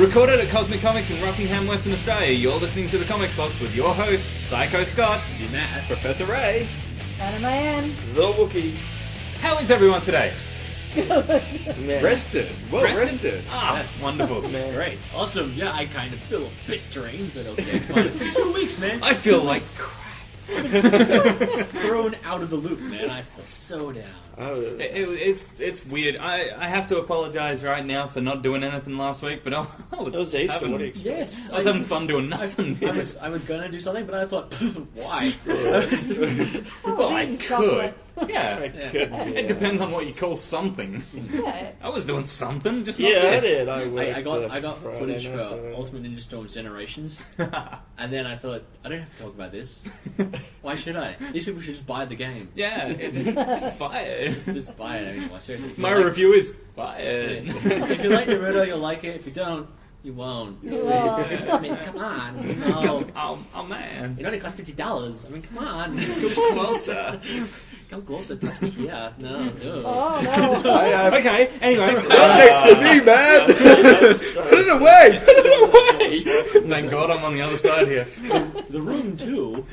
Recorded at Cosmic Comics in Rockingham, Western Australia, you're listening to The Comics Box with your hosts, Psycho Scott, Matt, Professor Ray, Anna Mayan. The Wookiee. How is everyone today? Good. rested, well rested. Ah, Yes. wonderful. Man. Great. Awesome. Yeah, I kind of feel a bit drained, but okay, fine. It's been 2 weeks, man. I feel like crap. Thrown out of the loop, man. I feel so down. It's weird. I have to apologise right now for not doing anything last week, but I was It was Easter, having, what do you expect? Yes. I was having fun doing nothing. I was going to do something, but I thought, why? Well, I eating could. chocolate. Yeah. It depends on what you call something. Yeah. I was doing something, just not Yeah, I this. did. I got Friday footage night, for so- Ultimate Ninja Storm's Generations, and then I thought, I don't have to talk about this. Why should I? These people should just buy the game. Yeah, just buy it. Just buy it anymore. Seriously. If you My like- review is buy it. If you like Naruto, you'll like it. If you don't, you won't. I mean, come on. No. Oh man. It only costs $50. I mean, come on. It's closer. Come closer. Touch me here. No. Ew. Oh, no. I have Okay, anyway. next to me, man. Put it away. Put it away. Thank God I'm on the other side here. The room, too.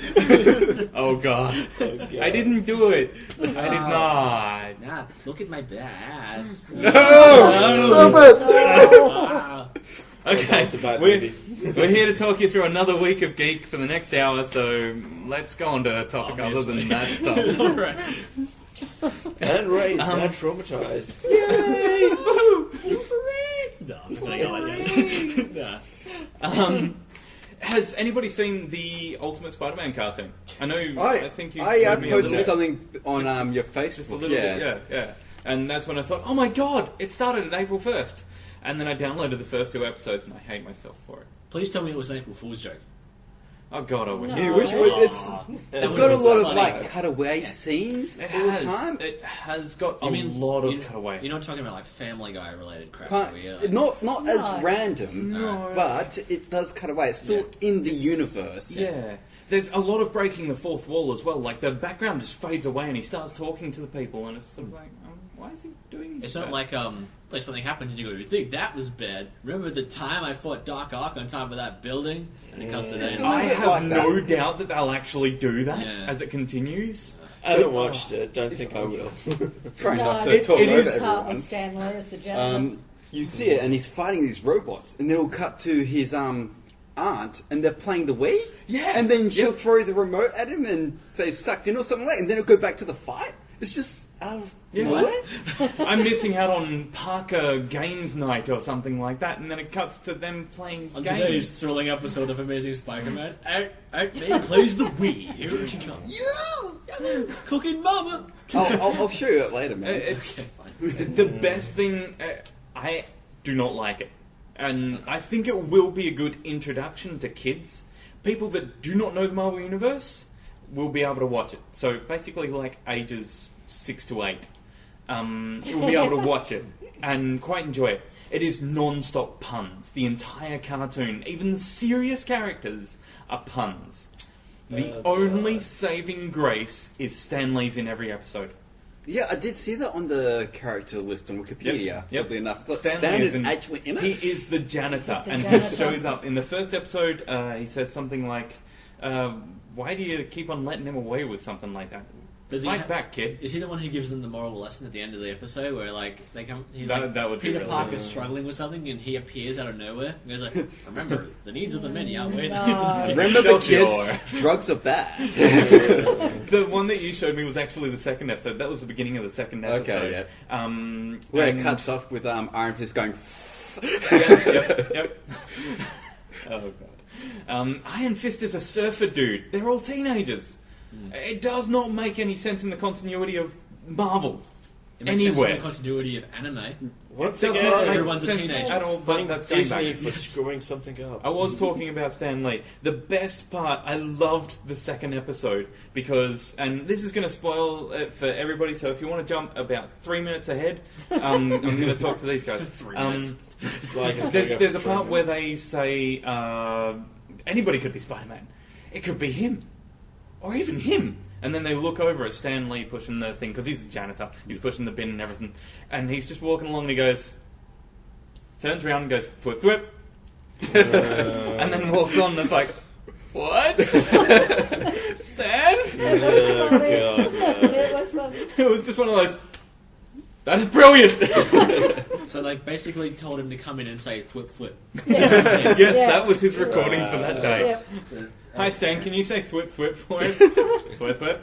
Oh God. I didn't do it. I did not. Nah, look at my ass. No. Stop it. Wow. Okay, It's a bad we're movie. here to talk you through another week of Geek for the next hour, so let's go on to a topic other than that stuff. Alright. And Ray's now traumatized. Yay! Woohoo! No, I'm not gonna go like that. Nah. Has anybody seen the Ultimate Spider-Man cartoon? I know. I think you. I showed me a posted little- something on your Facebook. just a little bit, yeah. And that's when I thought, oh my God, it started on April 1st. And then I downloaded the first 2 episodes, and I hate myself for it. Please tell me it was an April Fool's joke. Oh God, I wish. No. You wish it's That got a was lot of funny. like cutaway scenes It all has. the time. It has got a You mean- lot of you- cutaway. You're not talking about like Family Guy related crap. Can't- are we? Not No. as random, No. but it does cut away. It's still in the universe. Yeah. There's a lot of breaking the fourth wall as well. Like, the background just fades away and he starts talking to the people, and it's sort of like, why is he doing It's that? not like something happened and you go, you think that was bad? Remember the time I fought Dark Ark on top of that building? And it comes to that. I bit have like no doubt that they'll actually do that Yeah. as it continues. I haven't watched it. Don't think I will. Trying not No, to talk it over is- Part everyone. with Stan Lee as the gentleman. You see it, and he's fighting these robots, and then it'll cut to his aunt, and they're playing the Wii. Yeah. And then she'll throw the remote at him and say sucked in or something like that, and then it'll go back to the fight. It's just out of nowhere. I'm missing out on Parker Games Night or something like that, and then it cuts to them playing On games. today's thrilling episode of Amazing Spider-Man, Aunt May plays the Wii. Here she comes. Yeah! Cooking Mama! I'll show you it later, man. It's Fine. the best thing. I do not like it, and I think it will be a good introduction to kids. People that do not know the Marvel Universe will be able to watch it. So basically, like ages 6 to 8, you'll be able to watch it and quite enjoy it. It is non-stop puns. The entire cartoon, even the serious characters, are puns. The only saving grace is Stan Lee's in every episode. Yeah, I did see that on the character list on Wikipedia. Yep. Oddly enough, I thought Stan Stan Lee is actually in it. He is the janitor, He's the and janitor. he shows up in the first episode. He says something like, "Why do you keep on letting him away with something like that? Does he Fight ha- back, kid." Is he the one who gives them the moral lesson at the end of the episode where, like, they come... He's That- like, that would be Peter really Parker's good. struggling with something and he appears out of nowhere and goes like, remember, the needs of the many outweigh the No. needs of the few. Remember the Excelsior. kids? Drugs are bad. The one that you showed me was actually the second episode. That was the beginning of the second episode. Okay, and- Where it cuts off with Iron Fist going. Yep. Oh god. Iron Fist is a surfer dude. They're all teenagers. It does not make any sense in the continuity of Marvel. It makes sense in Anywhere. the continuity of anime. Once It does again, not make everyone's a sense teenager. at all, but that's going Disney back. for screwing something up. I was talking about Stan Lee. The best part, I loved the second episode because, and this is going to spoil it for everybody, so if you want to jump about 3 minutes ahead, I'm going to talk to these guys. 3 minutes. Like, it's There's going a for part 3 where minutes. they say anybody could be Spider-Man. It could be him, or even him. And then they look over at Stan Lee pushing the thing because he's a janitor. He's pushing the bin and everything, and he's just walking along. And he goes, turns around and goes, "Flip, flip." and then walks on. And it's like, what? Stan? It was funny. God, It was funny. It was just one of those. That is brilliant. So they basically told him to come in and say flip flip. Yes, Yeah. that was his recording for that day. Yep. Hi Stan, can you say thwip thwip for us? Thwip thwip.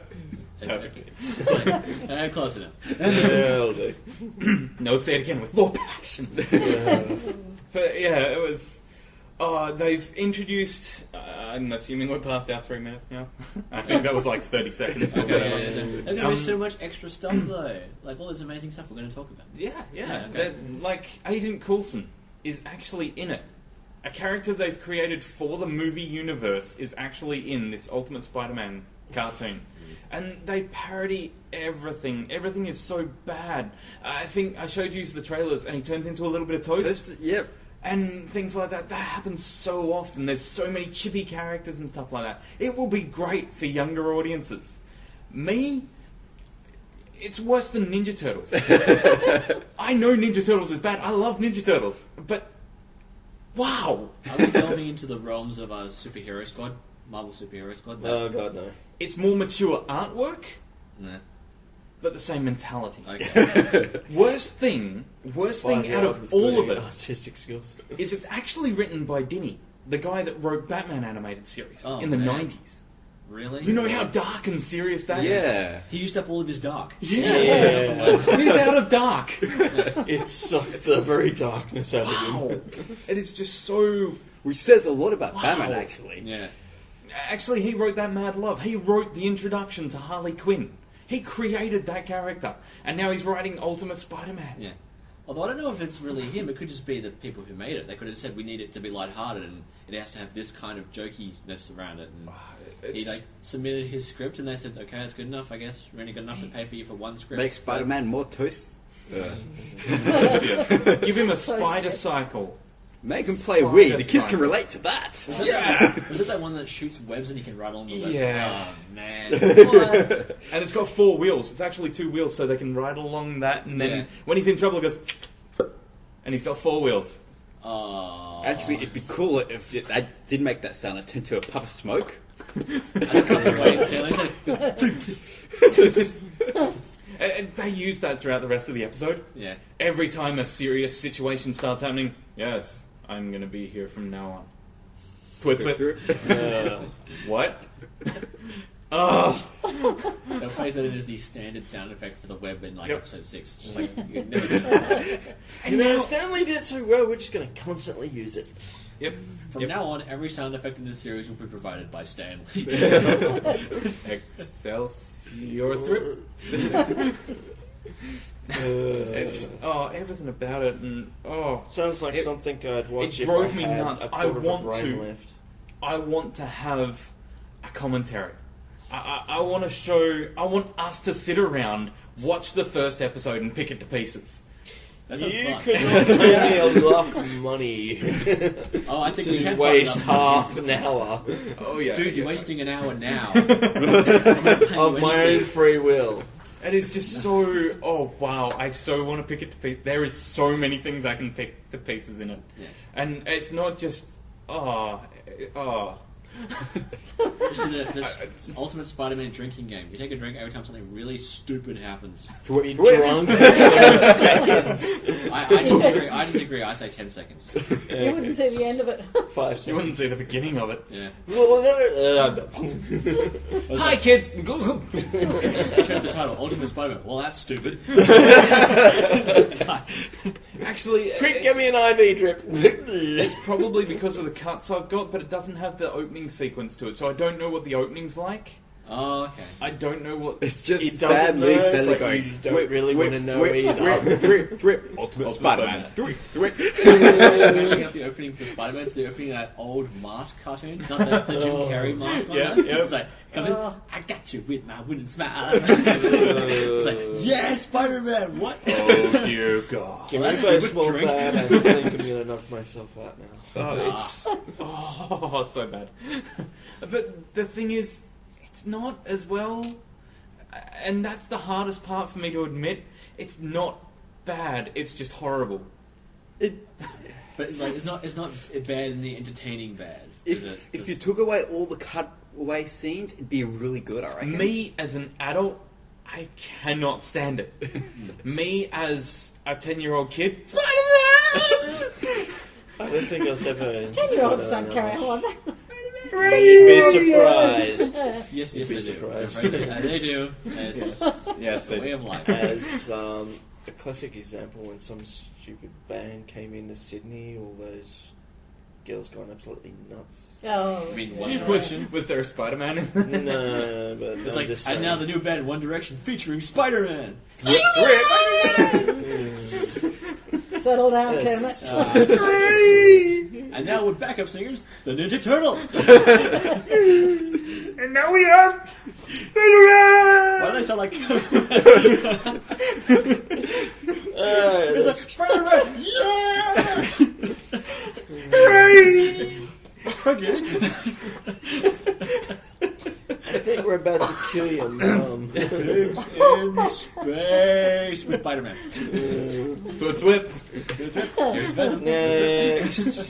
Perfect. Close enough. That'll do. No, say it again with more passion. But yeah, it was. Oh, they've introduced. I'm assuming we're past our 3 minutes now. I think that was like 30 seconds. Or Okay, whatever. There's going to be so much extra stuff though. Like all this amazing stuff we're going to talk about. Yeah. Yeah, okay. Like Agent Coulson is actually in it. A character they've created for the movie universe is actually in this Ultimate Spider-Man cartoon. And they parody everything. Everything is so bad. I think I showed you the trailers and he turns into a little bit of toast. Yep. And things like that. That happens so often. There's so many chippy characters and stuff like that. It will be great for younger audiences. Me, it's worse than Ninja Turtles. I know Ninja Turtles is bad. I love Ninja Turtles. But, wow. Are we delving into the realms of a superhero squad? Marvel superhero squad? Oh god, no. It's more mature artwork, Nah. but the same mentality. Okay. Worst thing out of all of it artistic skills. is it's actually written by Dinny, the guy that wrote Batman animated series Oh, in the man. 90s. Really? You know how dark and serious that is? Yeah. He used up all of his dark. Yeah. He's out of dark. It sucked the very darkness out of him. Wow. It is just so... Which says a lot about Wow. Batman, actually. Yeah. Actually, he wrote that Mad Love. He wrote the introduction to Harley Quinn. He created that character. And now he's writing Ultimate Spider-Man. Yeah. Although I don't know if it's really him. It could just be the people who made it. They could have said we need it to be lighthearted and it has to have this kind of jokiness around it. And It's he like submitted his script and they said, okay, that's good enough. I guess we're only good enough to pay for you for one script. Make Spider-Man more toast. Toastier. Give him a spider cycle. Make him play Spider Wii. The kids cycle. can relate to that. Yeah! Was it that one that shoots webs and he can ride along with it? Yeah. Oh man. What? And it's got 4 wheels. It's actually 2 wheels, so they can ride along that. And then Yeah. when he's in trouble, it goes... And he's got 4 wheels. Oh. Actually, it'd be cooler if I did make that sound and turned to a puff of smoke. And it cuts away. Stanley said, And they use that throughout the rest of the episode. yeah. Every time a serious situation starts happening, yes, I'm going to be here from now on. Twit, twit. What? Ugh. They'll phrase that in as the standard sound effect for the web in like Yep. episode 6. Just like you never just, You know, Stanley did it so well, we're just going to constantly use it. Yep. from Yep. now on, every sound effect in this series will be provided by Stanley. Excelsior thrip. It's just, everything about it, and, Sounds like It- something I'd watch it if drove I me had nuts. a I quarter of a want brain to- left. I want to have a commentary. I want to show, I want us to sit around, watch the first episode, and pick it to pieces. That sounds You fun. could not pay me enough money Oh, I think we to can waste find enough. half an hour Oh, yeah. Dude, you're yeah. wasting an hour now. of my own free will. It is just so, oh wow, I so want to pick it to pieces. There is so many things I can pick to pieces in it. Yeah. And it's not just, Just in this Ultimate Spider-Man drinking game. You take a drink every time something really stupid happens. Be drunk in 20 seconds. I disagree. I say 10 seconds. You wouldn't see the end of it. 5 you wouldn't seconds. see the beginning of it. Yeah. Hi kids! Just chose the title, Ultimate Spider-Man. Well, that's stupid. Actually, Quick, give me an IV drip. it's probably because of the cuts I've got, but it doesn't have the opening sequence to it, so I don't know what the opening's like. Oh, okay. I don't know what... It's just It doesn't Stan Lee know, Stanley but going, you don't really want to know either. Thrip, Ultimate Spider-Man. Thrip. Matching up the opening for Spider-Man to the opening of that old Mask cartoon. Not the Jim Carrey Mask one. Yeah, though. yeah. It's like, come in, I got you with my wooden smile. It's like, yeah, Spider-Man, what? Oh dear God. Give Well, me that's a a good small drink. bad. I think I'm going to knock myself out now. It's so bad. But the thing is, it's not as well, and that's the hardest part for me to admit. It's not bad. It's just horrible. But it's like it's not bad in the entertaining bad. If you took away all the cutaway scenes, it'd be really good, I reckon. Me as an adult, I cannot stand it. Me as a 10-year-old kid, Spider-Man! I don't think I was ever... 10-year-olds don't carry on like that. Be surprised. Yes, You'd be they surprised. do. They do. Yes, It's the way of life. As a classic example, when some stupid band came into Sydney, all those girls going absolutely nuts. Oh, I mean, yeah. One Direction. Was there a Spider-Man in there? No, but It's I'm like, just and saying. now the new band One Direction featuring Spider-Man. Settle down, Yes. Kermit. And now with backup singers, the Ninja Turtles. And now we have Spider-Man! Why do they sound like? Alright, It's like Spider-Man. Yeah. Spaghetti. I think we're about to kill your mum. In space with Spider-Man. Foot whip. Here's Venom. Next.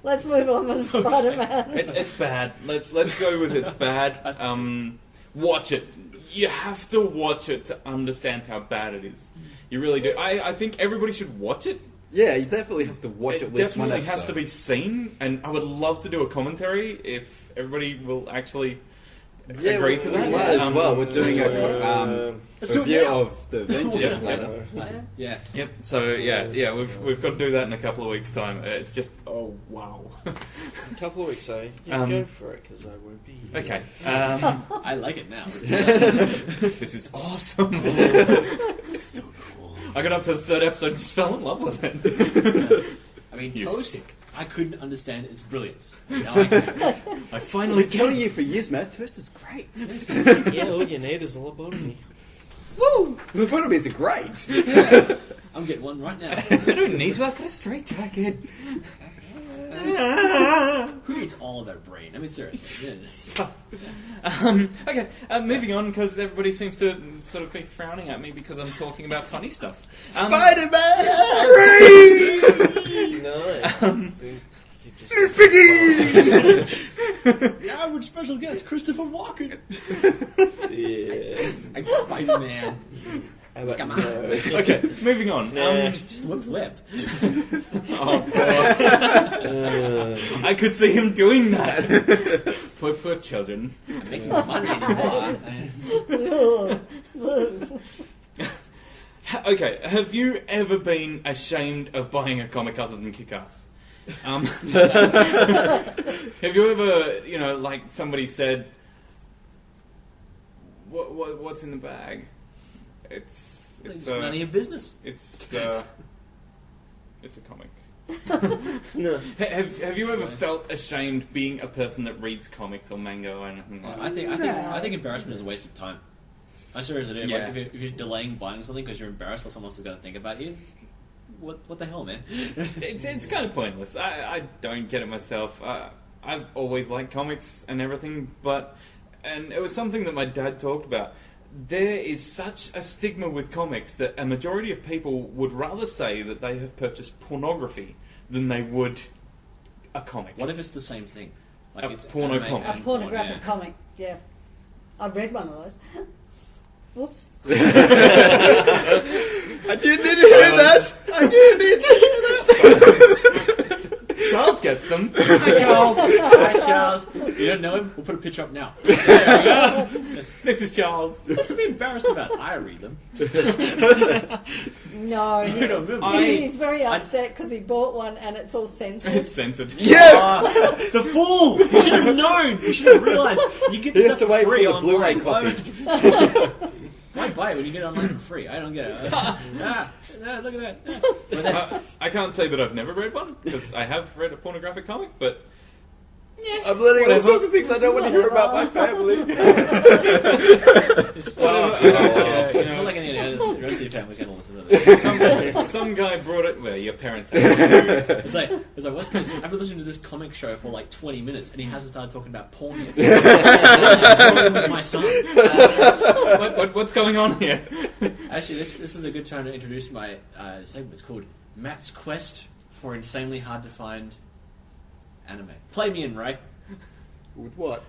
Let's move on with Spider-Man. It's bad. Let's go with it's bad. Watch it. You have to watch it to understand how bad it is. You really do. I think everybody should watch it. Yeah, you definitely have to watch It at least one definitely episode. has to be seen, and I would love to do a commentary if everybody will actually agree to that. We might as well. We're doing a Let's do it review now. of the Avengers Yeah. later. Yeah. Yep. So yeah, we've got to do that in a couple of weeks' time. It's just wow. A couple of weeks, eh? You go for it, because I won't be here. Okay. I like it now. This is awesome. So cool. I got up to the third episode and just fell in love with it. I mean, You're Toast, sick. I couldn't understand its brilliance. Now I can. I finally I've been telling get you for years, man. Toast is great. Yeah, all you need is a lobotomy. Woo! Lobotomies are great. I'm getting one right now. I don't need to. I've got a straight jacket. Who needs all of their brain? I mean, seriously. Okay, moving on because everybody seems to sort of be frowning at me because I'm talking about funny stuff. Spider-Man! No. Miss Piggy! The average special guest, Christopher Walken. Yeah. I'm Spider-Man. How about Come on. no? Okay, moving on. Next. Whip. Oh god, I could see him doing that. For children. I'm making money anymore. Okay, have you ever been ashamed of buying a comic other than Kick-Ass? Have you ever, like somebody said, what's in the bag? It's It's none of your business. it's a comic. No. Have you ever felt ashamed being a person that reads comics or manga or anything like that? I think embarrassment is a waste of time. I seriously do. Yeah. Like, if you're delaying buying something because you're embarrassed what someone else is going to think about you, what the hell, man? It's kind of pointless. I don't get it myself. I've always liked comics and everything, and it was something that my dad talked about. There is such a stigma with comics that a majority of people would rather say that they have purchased pornography than they would a comic. What if it's the same thing? Like A it's porno anime comic. A and pornographic porn, comic, yeah. I've read one of those. Whoops. I didn't need to hear that! I didn't need to hear that! Charles gets them. Hi, Charles. Hi, Charles. You don't know him? We'll put a picture up now. There we go. This is Charles. What's to be embarrassed about? I read them. No, he's very upset because he bought one and it's all censored. It's censored. Yes! The fool! You should have known. You should have realised. You get He this has to stuff wait for for free the Blu-ray online. copy. Why buy it when you get it online for free? I don't get it. Look at that. But then, I can't say that I've never read one because I have read a pornographic comic, but I'm learning all sorts of things I don't want to hear about my family. it's yeah, not like any of the rest of your family's going to listen to this. some guy brought it. Well, your parents have too. It's like, what's this? I've been listening to this comic show for like 20 minutes and he hasn't started talking about porn yet. With my son. What's going on here? Actually, this is a good time to introduce my segment. It's called Matt's quest for insanely hard to find anime. Play me in, Ray. With what?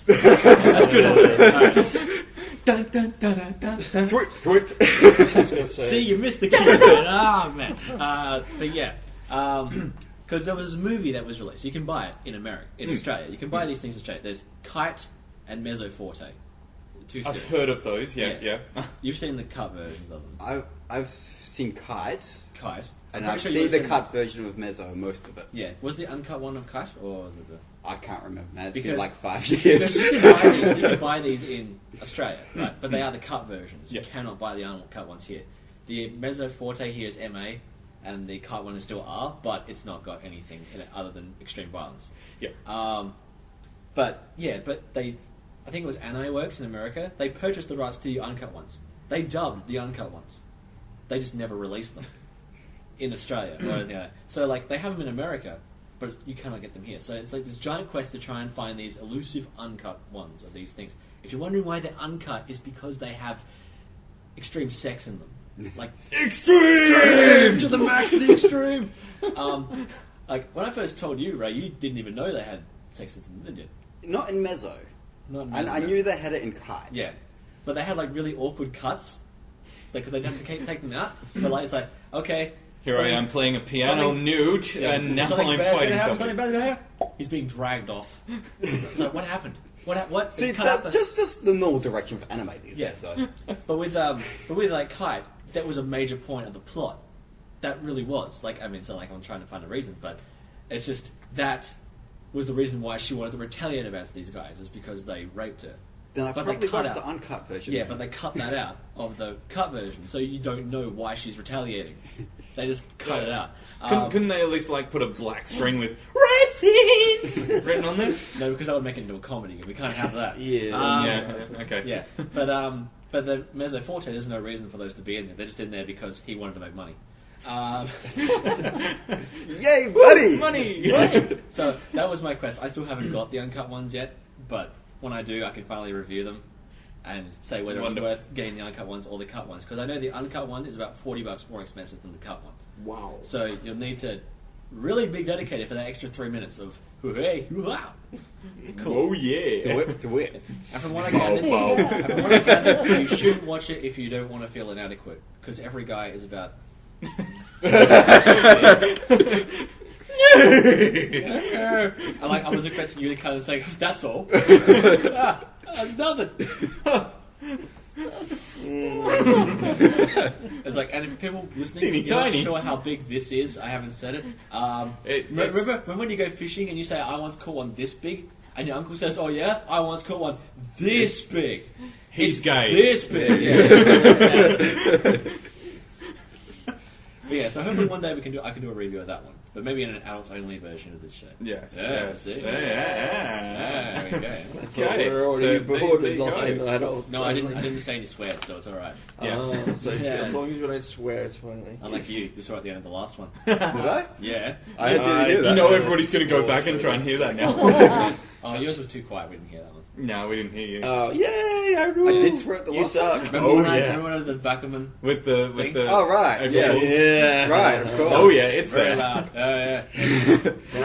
That's good. Alright. Dun, dun, dun, dun, dun, dun. Thwip. I was gonna say, See, you missed the cue. Man. But yeah, because there was this movie that was released. You can buy it in America, in Australia. You can buy these things in Australia. There's Kite and Mezzo Forte. Two I've series. heard of those, yeah, Yes. yeah. You've seen the cut versions of them. I've seen Kite, Kite. and I'm I've pretty sure seen you've the cut version of Mezzo, most of it. Yeah. Was the uncut one of Kite, or was it the... I can't remember, man. It's been Because- like 5 Because years. you can buy these in Australia, right? But they are the cut versions. You Yeah. cannot buy the uncut ones here. The Mezzo Forte here is MA, and the cut one is still R, but it's not got anything in it other than extreme violence. Yeah. But they, I think it was Anime Works in America. They purchased the rights to the uncut ones. They dubbed the uncut ones. They just never released them in Australia or anything like that. So like they have them in America, but you cannot get them here. So it's like this giant quest to try and find these elusive uncut ones of these things. If you're wondering why they're uncut, it's because they have extreme sex in them. Like Extreme! to the max of the extreme. Like when I first told you, Ray, you didn't even know they had sex in them, did you? Not in Mezzo. Not in And I Mezzo. knew they had it in Kite. Yeah, but they had like really awkward cuts, like because they'd have to take them out. But like it's like okay, Here I am playing a piano something- nude, yeah, and now something I'm bad's fighting gonna happen, somebody. something bad's gonna happen. He's being dragged off. It's like what happened? What? See, It cut out that, the- just the normal direction of anime these Yeah. days, though. But with like Kite, that was a major point of the plot. That really was like I mean, it's not like I'm trying to find the reasons, but it's just that was the reason why she wanted to retaliate against these guys is because they raped her. Then I But they probably cut watched out- the uncut version. Yeah, but they cut that out of the cut version, so you don't know why she's retaliating. They just cut it out. Couldn't they at least like put a black screen with rape scene written on there? No, because that would make it into a comedy, and we can't have that. Yeah. Yeah. Okay. Yeah, but the Mezzo Forte, there's no reason for those to be in there. They're just in there because he wanted to make money. Yay, buddy! Money. So that was my quest. I still haven't got the uncut ones yet, but when I do, I can finally review them and say whether Wonderful. it's worth getting the uncut ones or the cut ones. Because I know the uncut one is about $40 more expensive than the cut one. Wow. So you'll need to really be dedicated for that extra 3 minutes of hooray, wow. Cool. Oh yeah. Thwip. And from what I Bow, gathered, bow. and from what I gathered, you shouldn't watch it if you don't want to feel inadequate. Because every guy is about. I was expecting you to kind of say, "That's all." That's nothing. It's like, and if people listening, Teeny you're not tiny. sure how big this is. I haven't said it. It's- Remember when you go fishing and you say, "I once caught one this big," and your uncle says, "Oh yeah, I once caught one this big." He's gay. This big. Yeah. But yeah, so hopefully one day I can do a review of that one, but maybe in an adults only version of this show. Yes. Yeah, Yes. see? Yeah. There we go. Okay. We're already So there you borderline go. adults. No, I didn't say any swears, so it's all right. Yeah. So Yeah. as long as we don't swear, it's fine. Unlike you saw at the end of the last one. Did I? Yeah. I didn't hear that. You know everybody's going to go back and try and hear that now. Oh, yours was too quiet. We didn't hear that one. No, we didn't hear you. Oh, yay! I I ruled. did swear at the You last suck. Remember Oh, when yeah. remember when the Backerman? With the Thing? Oh, right. April Yes. Fools. Yeah. Right, of course. Oh yeah, it's Very there. loud. Oh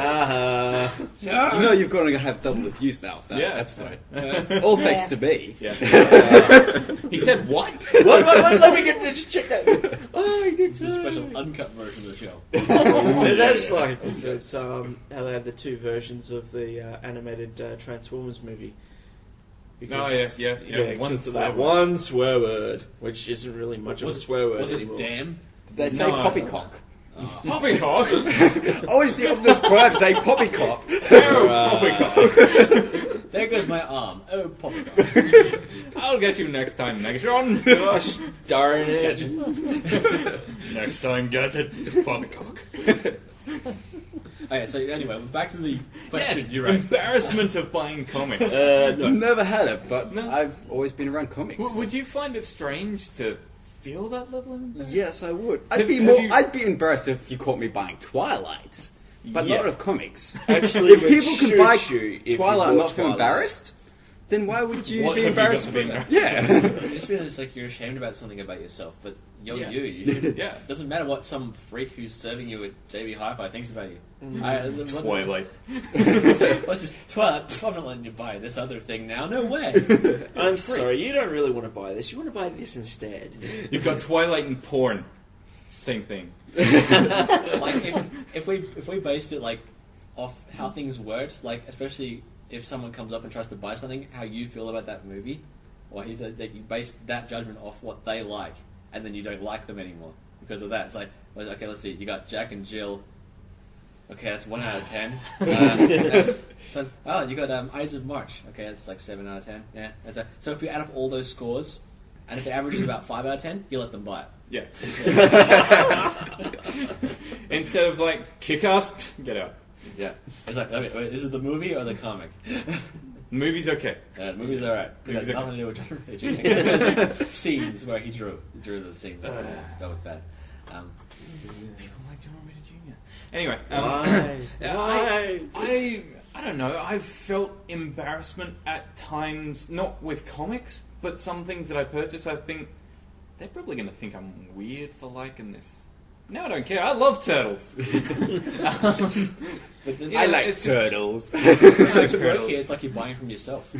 yeah. You know you've got to have double the views now for that Yeah. episode. All thanks Yeah. to me. Yeah. He said what? What? Let me get just check that. Oh, he did It's a special uncut version of the show. That's like it's how they have the two versions of the animated Transformers movie. Oh, yeah. One because of swear that word. one swear word, which isn't really much of a swear word Was it anymore. damn? Did they say No. poppycock? Poppycock. I want to see Optimus Prime say poppycock. Oh, poppycock. There goes my arm. Oh, poppycock. I'll get you next time, Megatron. Gosh darn it! Next time, get it, poppycock. Okay, so anyway, back to the question Yes, you raised. embarrassment of buying comics. Never had it, but No. I've always been around comics. Would you find it strange to feel that level of embarrassment? Yes, I would. Have you- I'd be embarrassed if you caught me buying Twilight, but Yeah. not of comics. Actually, If people can buy you if Twilight you and bought not feel Twilight. embarrassed, then why would you What be have you got embarrassed? to be about embarrassed? Yeah. It's been it's like you're ashamed about something about yourself, but you're Yeah. you should, Yeah. It doesn't matter what some freak who's serving you at JB Hi-Fi thinks about you. Twilight. What's this? Twilight? Pff, I'm not letting you buy this other thing now. No way. I'm sorry, you don't really want to buy this. You want to buy this instead. You've got Twilight and porn. Same thing. Like if we based it like off how things worked, like especially if someone comes up and tries to buy something, how you feel about that movie, or how that you base that judgment off what they like, and then you don't like them anymore because of that. It's like, well, okay, let's see. You got Jack and Jill. Okay, that's 1 out of 10. You got Ides of March. Okay, that's like 7 out of 10. Yeah, so if you add up all those scores, and if the average is about 5 out of 10, you let them buy it. Yeah. Instead of like, kick ass, get out. Yeah, it's like, okay, wait, is it the movie or the comic? The movie's okay. The movie's alright. Because it has Movie's nothing to do with John Page. Scenes where he drew the scenes. That was bad. People like John Romita Jr. Anyway, Why? I don't know. I've felt embarrassment at times, not with comics, but some things that I purchase. I think they're probably going to think I'm weird for liking this. No, I don't care. I love turtles. I like turtles. It's work here. It's like you're buying from yourself.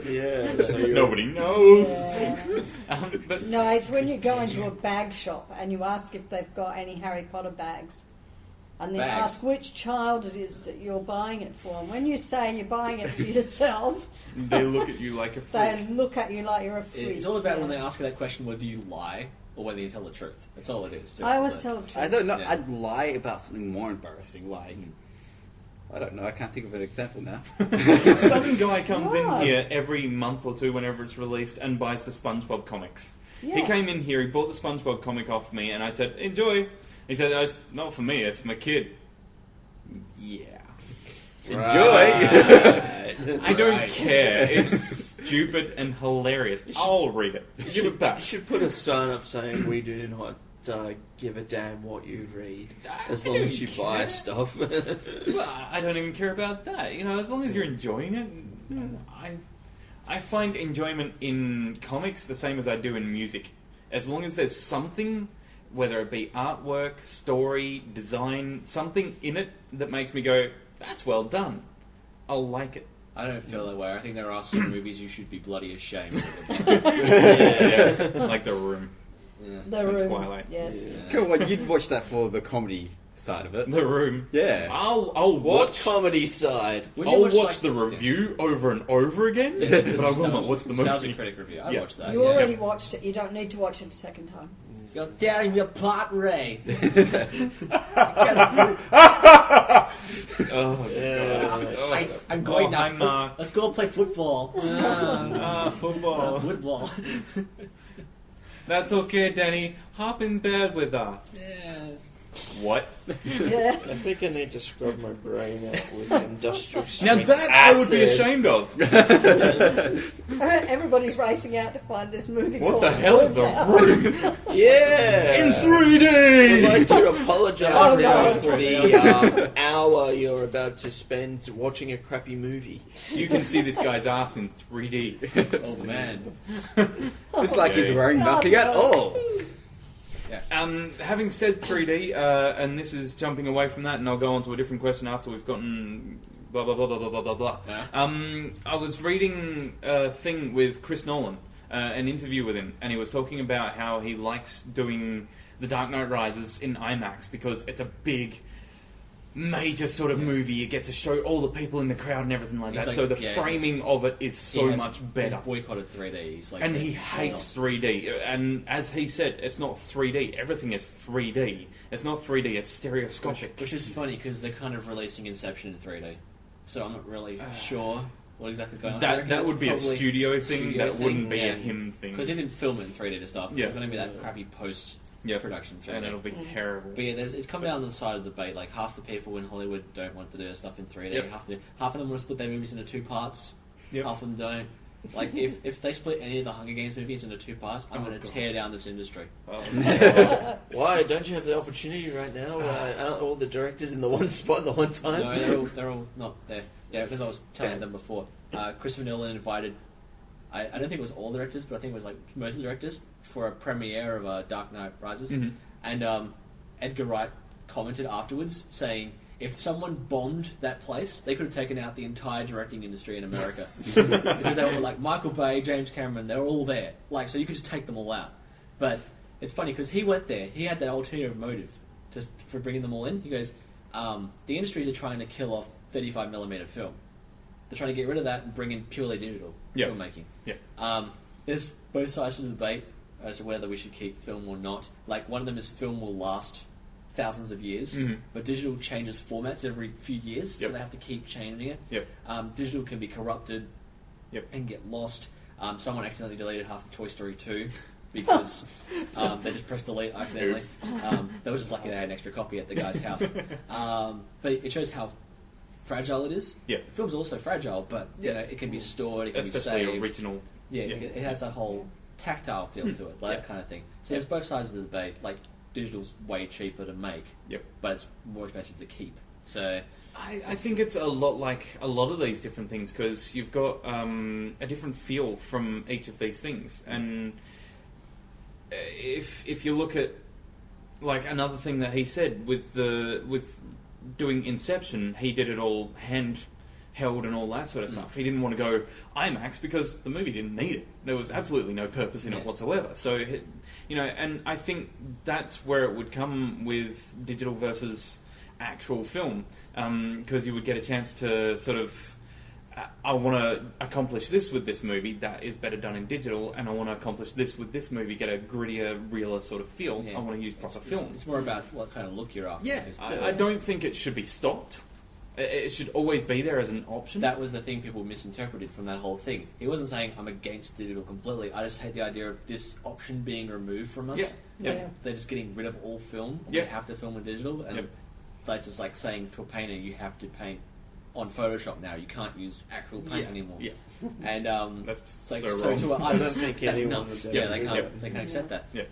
Yeah. So Nobody knows. Yeah. But No, it's when you go into a bag shop and you ask if they've got any Harry Potter bags. And then Bags? ask which child it is that you're buying it for. And when you say you're buying it for yourself, they look at you like a they freak. look at you like you're a freak. It's all about yeah. when they ask you that question, whether you lie or whether you tell the truth. That's all it is. I always tell the truth. I don't know. Yeah. I'd lie about something more embarrassing. Like, I don't know. I can't think of an example now. Some guy comes in What? here every month or two whenever it's released and buys the SpongeBob comics. Yeah. He came in here, he bought the SpongeBob comic off me, and I said, enjoy. He said, oh, it's not for me, it's for my kid. Yeah. Enjoy. I don't Right. care. It's stupid and hilarious. I'll read it. Give it You back. should put a sign up saying we do not give a damn what you read, as I long don't as you care. buy stuff. Well, I don't even care about that. You know, as long as you're enjoying it. I find enjoyment in comics the same as I do in music. As long as there's something, whether it be artwork, story, design, something in it that makes me go, that's well done. I'll like it. I don't feel that way. I think there are some movies you should be bloody ashamed of. Yes, like The Room. Yeah. The and Room. Twilight. Yes. Come on, you'd watch that for the comedy side of it. The Room. Yeah. I'll What watch. comedy side? When you I'll watch, watch like, the review over and over again, but I will not watch the Nostalgia movie. Critic review. I Yeah. watched that. You yeah. already watched it. You don't need to watch it a second time. You're down your pot, Ray. Oh, Yeah. I'm going now. hi, Mark. Let's go play football. Football. Football. That's okay, Danny. Hop in bed with us. What? Yeah. I think I need to scrub my brain out with industrial Now strength that I would be acid. ashamed of. Everybody's racing out to find this movie. What called the hell is Room now. The Room? Yeah. In I'd 3D! like to apologise Oh, now no. for the hour you're about to spend watching a crappy movie. You can see this guy's ass in 3D. Oh man. It's like he's Okay. wearing nothing at all. Having said 3D, and this is jumping away from that, and I'll go on to a different question after we've gotten blah blah blah blah blah blah blah blah. Yeah. I was reading a thing with Chris Nolan, an interview with him, and he was talking about how he likes doing The Dark Knight Rises in IMAX because it's a big, major sort of movie. You get to show all the people in the crowd and everything like He's that. like- so the yeah, framing of it is so much better. He's boycotted 3D. He's like, And he hates 3D. And as he said, it's not 3D. Everything is 3D. It's not 3D, it's stereoscopic. Which is funny because they're kind of releasing Inception in 3D. So I'm not really sure what exactly is going on. I reckon That it's would be a probably studio thing. studio That wouldn't be yeah. a him thing. Because he didn't film it in 3D to start with. Yeah. It's going to be that crappy post Yeah. production 3D. And it'll be terrible. But yeah, it's coming down to the side of the debate. Like half the people in Hollywood don't want to do their stuff in 3D. Yep. Half of them want to split their movies into 2 parts. Yep. Half of them don't. Like if they split any of the Hunger Games movies into 2 parts, I'm Oh, going to God. tear down this industry. Oh, Why don't you have the opportunity right now? Aren't all the directors in the one spot at the one time? No, they're all not there. Yeah, because I was telling them before. Christopher Nolan invited, I don't think it was all directors, but I think it was like most of the directors for a premiere of Dark Knight Rises. Mm-hmm. And Edgar Wright commented afterwards saying, if someone bombed that place, they could have taken out the entire directing industry in America. Because they were like Michael Bay, James Cameron, they're all there. Like, so you could just take them all out. But it's funny because he went there. He had that ulterior motive for bringing them all in. He goes, the industries are trying to kill off 35mm film. They're trying to get rid of that and bring in purely digital filmmaking. Yeah. There's both sides of the debate as to whether we should keep film or not. Like, one of them is film will last thousands of years, but digital changes formats every few years, so they have to keep changing it. Digital can be corrupted and get lost. Someone accidentally deleted half of Toy Story 2 because they just pressed delete accidentally. They were just lucky they had an extra copy at the guy's house. But it shows how fragile it is. Film's also fragile, but you know, it can be stored, it can especially be saved. original. It has that whole tactile feel to it, like that kind of thing. So there's both sides of the debate. Like, digital's way cheaper to make, but it's more expensive to keep. So I think it's a lot like a lot of these different things because you've got a different feel from each of these things, and if you look at like another thing that he said with doing Inception, he did it all handheld and all that sort of stuff. He didn't want to go IMAX because the movie didn't need it. There was absolutely no purpose in it whatsoever. So, you know, and I think that's where it would come with digital versus actual film, because you would get a chance to sort of, I want to accomplish this with this movie that is better done in digital, and I want to accomplish this with this movie, get a grittier, realer sort of feel. I want to use proper film. It's more about what kind of look you're after. I don't think it should be stopped. It should always be there as an option. That was the thing people misinterpreted from that whole thing. He wasn't saying, I'm against digital completely. I just hate the idea of this option being removed from us. They're just getting rid of all film. They have to film in digital. And they're just like saying to a painter, you have to paint on Photoshop now. You can't use actual paint anymore. And that's just like, so wrong. to an artist, I don't think that's anyone nuts. would They can't accept that. Yeah.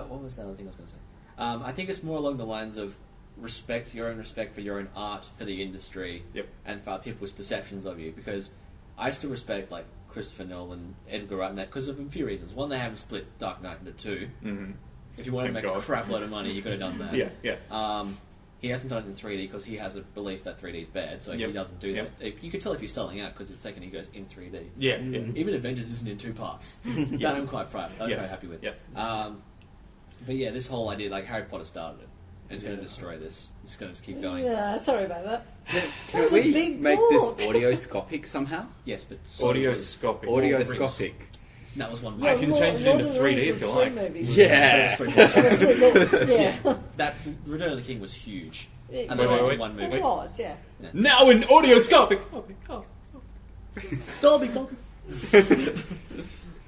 What was the other thing I was going to say? I think it's more along the lines of respect your own art, for the industry, and for people's perceptions of you. Because I still respect like Christopher Nolan, Edgar Wright, and that because of a few reasons. One, they haven't split Dark Knight into two. If you want to make a crap load of money, you could have done that. He hasn't done it in 3D because he has a belief that 3D is bad, so he doesn't do that. You could tell if he's selling out because the second he goes in 3D. Even Avengers isn't in 2 parts. That I'm quite proud. I'm quite happy with. But yeah, this whole idea, like Harry Potter started it. It's going to destroy this. It's going to just keep going. Yeah, sorry about that. Can was a we big make this book. audioscopic somehow? Yes, but Audioscopic. Audioscopic. That was one. I can change it into 3D if you like. Yeah. That Return of the King was huge. It, And they went wait, to one movie. it was, yeah. Now in audioscopic. Dolby.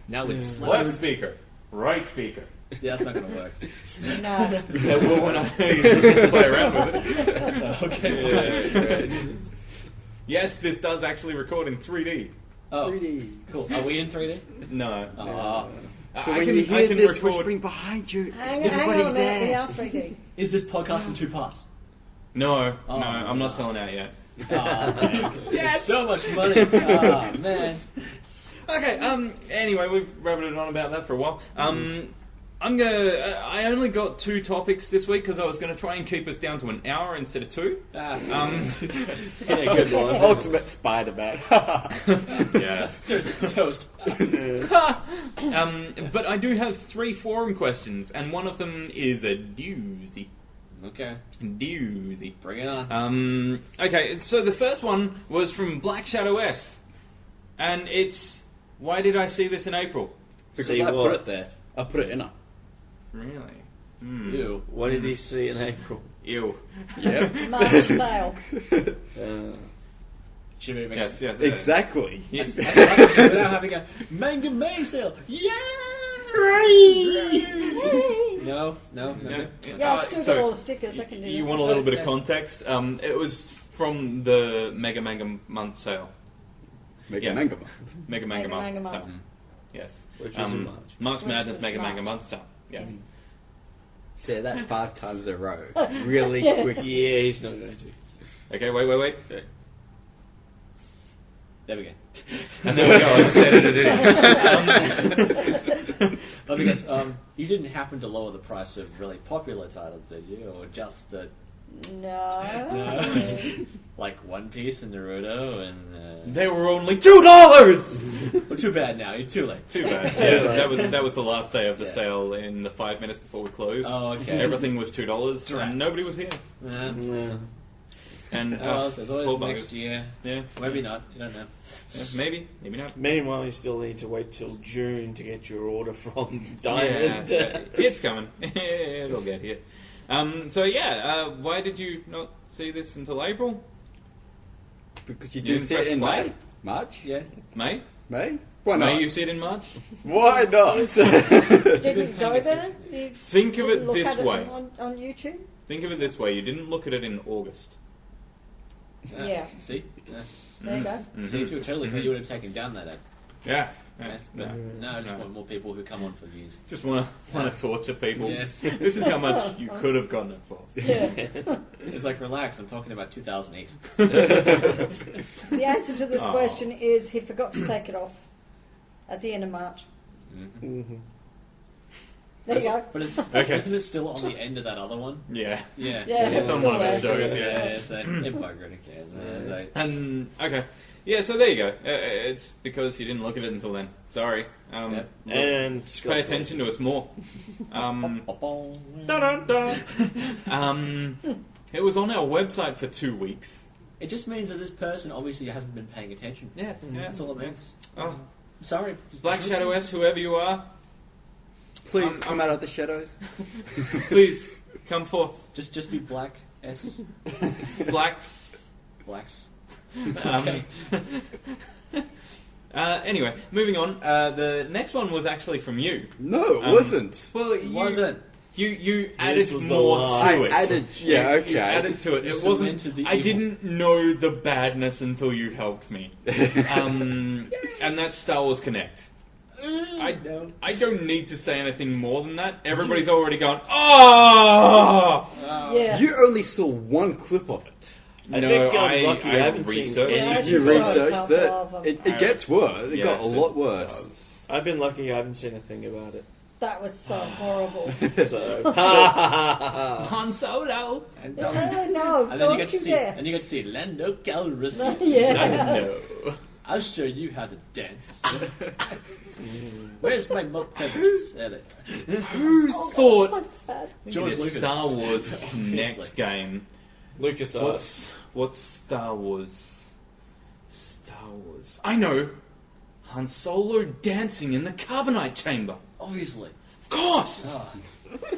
Now it's Left speaker, right speaker. Yeah, that's not going to work. No. Yeah, well, when I play around with it. Okay. Yes, this does actually record in 3D. Oh, 3D. cool. Are we in 3D? No. So I when can- you I hear can this record- whispering behind you, it's Hang nobody on a minute, we there. are 3D. Is this podcast in 2 parts? No, Oh, no, I'm no. not selling out yet. Man. Yes! So much money. Oh, man. Okay, anyway, we've rabbited on about that for a while. I only got 2 topics this week because I was going to try and keep us down to an hour instead of 2. Yeah, good one. Ultimate Spider-Man. Yeah. seriously, toast. But I do have 3 forum questions, and one of them is a doozy. Okay, Doozy. bring it on. Okay, so the first one was from Black Shadow S, and it's, why did I see this in April? Because See I what? put it there. I put it in her. Really? Ew. What did he see in April? Ew. Yep. March sale. Should we make Yes, yes. Exactly. Yes. That's right. We're now having a Manga May sale. Yeah! No. Yeah. Yeah, I'll still So, get all the stickers. I can do you that. want a little bit of Okay. context? It was from the Mega Manga Month sale. Mega Yeah. Manga Month. Mega Manga Month Manga sale. Month. Yes. Which was in March. March Which Madness was Mega March. Manga Month sale. Yes. Say that 5 times in a row. Really Yeah. quick. Yeah, he's not going to. Okay, wait. There we go. And there we go. I just edited it in. Well, because you didn't happen to lower the price of really popular titles, did you? Or just the No. like One Piece and Naruto and They were only $2. well, too bad now. You're too late. Too bad. Yeah. Yeah, that was the last day of the Yeah. sale. In the 5 minutes before we closed, Oh, okay. everything was $2, Right. and nobody was here. Yeah. Yeah. And Well, there's always whole next buggers. year. Yeah, Maybe not. You don't know. yeah, maybe not. Meanwhile, you still need to wait till June to get your order from Yeah, Diamond. it's coming. It'll get here. Why did you not see this until April? Because you You do didn't see it press in play? May? March? Yeah. May? May? Why not? May you see it in March? Why not? Didn't go there? You Think of didn't it look this at it way. on YouTube? Think of it this way: you didn't look at it in August. Yeah. See? Yeah. There you go. Mm-hmm. See, if you were totally fair, you would have taken down that ad. Yes. Yes. No. No, I just No. want more people who come on for views. Just want to torture people. Yes. This is how much you could have gotten it for. Yeah. It's like, relax, I'm talking about 2008. The answer to this Oh. question is he forgot to take it off at the end of March. Mhm. There you go. But it's, Okay. isn't it still on the end of that other one? Yeah. Yeah. Yeah, It's on one of the shows, yeah. Yeah, so it buggered again. So, And okay, yeah. So there you go. It's because you didn't look at it until then. Sorry. Yep. And Pay attention to us more. It was on our website for 2 weeks. It just means that this person obviously hasn't been paying attention. Yes. Yeah. That's all it means. Oh, Sorry. Black Shadow S, whoever you are, Please come out of the shadows. please come forth. Just be black S. Blacks. Blacks. Um, anyway, moving on. The next one was actually from you. No, it wasn't. Well, you, Wasn't. You added was the more lie. to I it. added, yeah, You okay. added to it. You It wasn't. cemented the I evil. didn't know the badness until you helped me. And that's Star Wars Kinect. I don't need to say anything more than that. Everybody's already gone. Oh! Yeah. You only saw one clip of it. I think I'm lucky I I haven't seen researched any- Yeah, I it. You saw a researched couple it. of them. It gets worse. It got a Yes, lot it worse. does. I've been lucky I haven't seen a thing about it. That was so horrible. So, ha Han Solo. And, No, and then you don't get to you see, dare. and you get to see Lando Calrissian. Yeah. No. I'll show you how to dance. Where's my Muppets? There they are. Who Oh, thought so bad. George a Lucas. Star Wars Obviously. Kinect game? Lucas What's Star Wars? Star Wars. I know. Han Solo dancing in the carbonite chamber. Obviously. Of course. Oh.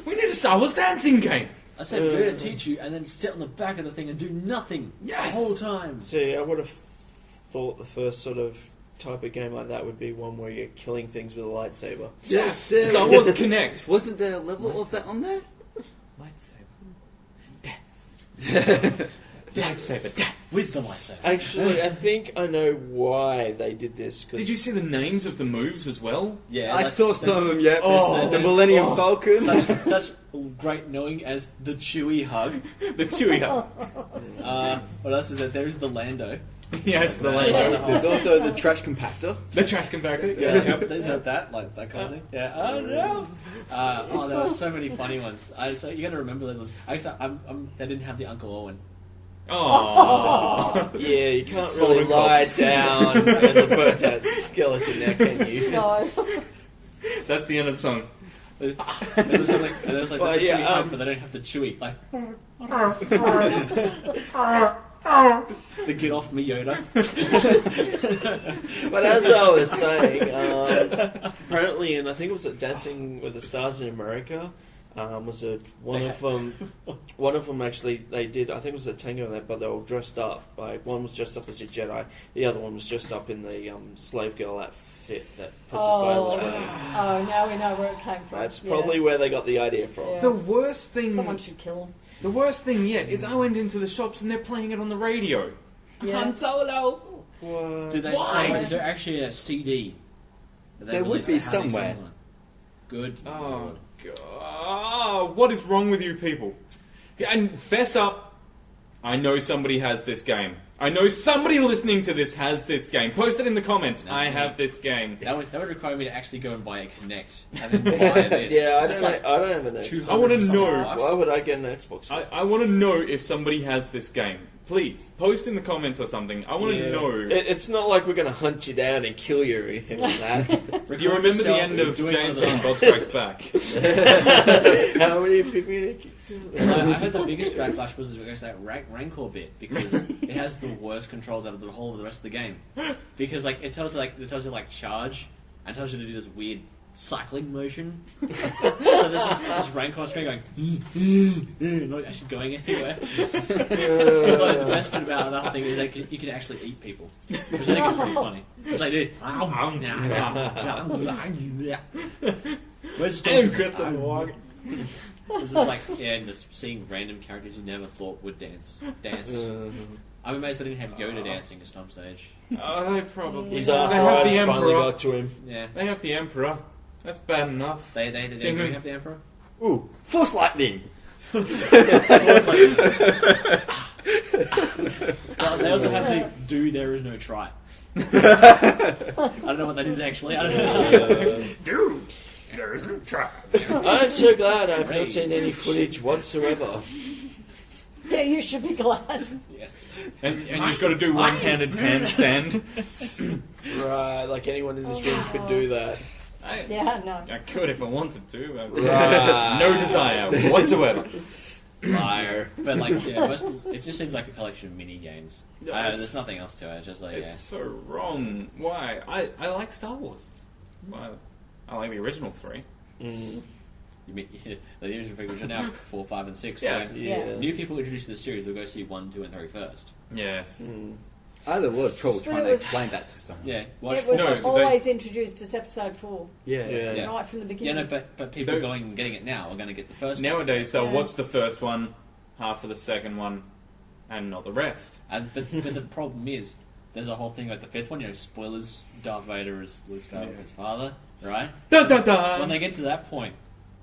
We need a Star Wars dancing game. I said we're going to teach you and then sit on the back of the thing and do nothing Yes. the whole time. See, I would have thought the first sort of type of game like that would be one where you're killing things with a lightsaber. Yeah, Star Wars Kinect. Wasn't there a level of that on there? Lightsaber. Dance. Lightsaber dance. With the lightsaber. Actually, I think I know why they did this. Cause Did you see the names of the moves as well? Yeah, I saw some of them, yeah. Oh, the Millennium oh. Falcon. such great knowing as the Chewie hug. The Chewie hug. What else is there? There's the Lando. Yes, the Yeah. Lando. There's also the trash compactor. The trash compactor. Yeah, yep, there's that, like that kind of thing. Yeah. Oh no. There were so many funny ones. You got to remember those ones. They didn't have the Uncle Owen. Oh. Yeah, you can't It's really fallen lie cops. down as a burnt out skeleton now, can you? No. That's the end of the song. There's like there's a But yeah, Chewie hug, but they don't have the Chewie. Like, the get off me, Yoda. But as I was saying, apparently, and I think it was at Dancing with the Stars in America, was it one of them actually they did, I think it was a tango that, but they were dressed up. Like one was dressed up as a Jedi, the other one was dressed up in the slave girl outfit that Princess Leia was wearing. Oh, now we know where it came from. That's Yeah. probably where they got the idea from. Yeah. The worst thing. Someone should kill him. The worst thing yet is I went into the shops and they're playing it on the radio. Yeah. Han Solo. What? Do they? Why? Is there actually a CD? that they There would released be that had these somewhere. songs on it? Good. Oh Lord. God. What is wrong with you people? And fess up. I know somebody has this game. I know somebody listening to this has this game. Post it in the comments. No, I no. have this game. That would require me to actually go and buy a Kinect and then buy this. Yeah, I It's don't. like I don't have an Xbox. 200 I wanna something know. bucks. Why would I get an Xbox? I want to know if somebody has this game. Please, post in the comments or something. I want to know. It's not like we're going to hunt you down and kill you or anything like that. Do you remember the end of doing one of Chainsaw and those- Bob Strikes Back? How many people? I heard the biggest backlash was against that Rancor bit because it has the worst controls out of the whole of the rest of the game. Because like it tells you like charge and tells you to do this weird cycling motion. So there's this Rancor screen going not actually going anywhere. But the best bit about that thing is that you can actually eat people, which I think is pretty funny. It's like dude, where's the And Kristen Wiig. This is like, just seeing random characters you never thought would dance. I'm amazed they didn't have Yoda dancing at some stage. Oh, they probably. His They have the arthritis finally Emperor. got to him. Yeah. They have the Emperor. That's bad enough. They Same really with- have the Emperor? Ooh, Force Lightning. Well, they also have the do there is no try. I don't know what that is actually. I don't know how that works. Dude, there is no try. I'm so glad I've not Great. seen any footage whatsoever. Yeah, you should be glad. Yes. And you've got to do one-handed handstand. Right, like anyone in this room could do that. Yeah, no. I could if I wanted to. Right. No desire whatsoever. Liar. But like, it just seems like a collection of mini games. There's nothing else to it. It's just like, It's so wrong. Why? I like Star Wars. Why? I like the original three. Mm. You mean, the original figures are now 4, 5, and 6. Yeah. So Yeah. new people introduced to the series will go see 1, 2, and 3 first. Yes. Mm. I had a lot of trouble But trying it to was- explain that to someone. Yeah. Watch It was No, so always introduced as episode 4, Yeah. Yeah. right from the Yeah, beginning. no, but people They- going and getting it now are going to get the first one. Nowadays, they'll Yeah. watch the first one, half of the second one, and not the rest. But the problem is, there's a whole thing about the fifth one, spoilers, Darth Vader is Luke Skywalker's father, right? Dun dun dun! When they get to that point,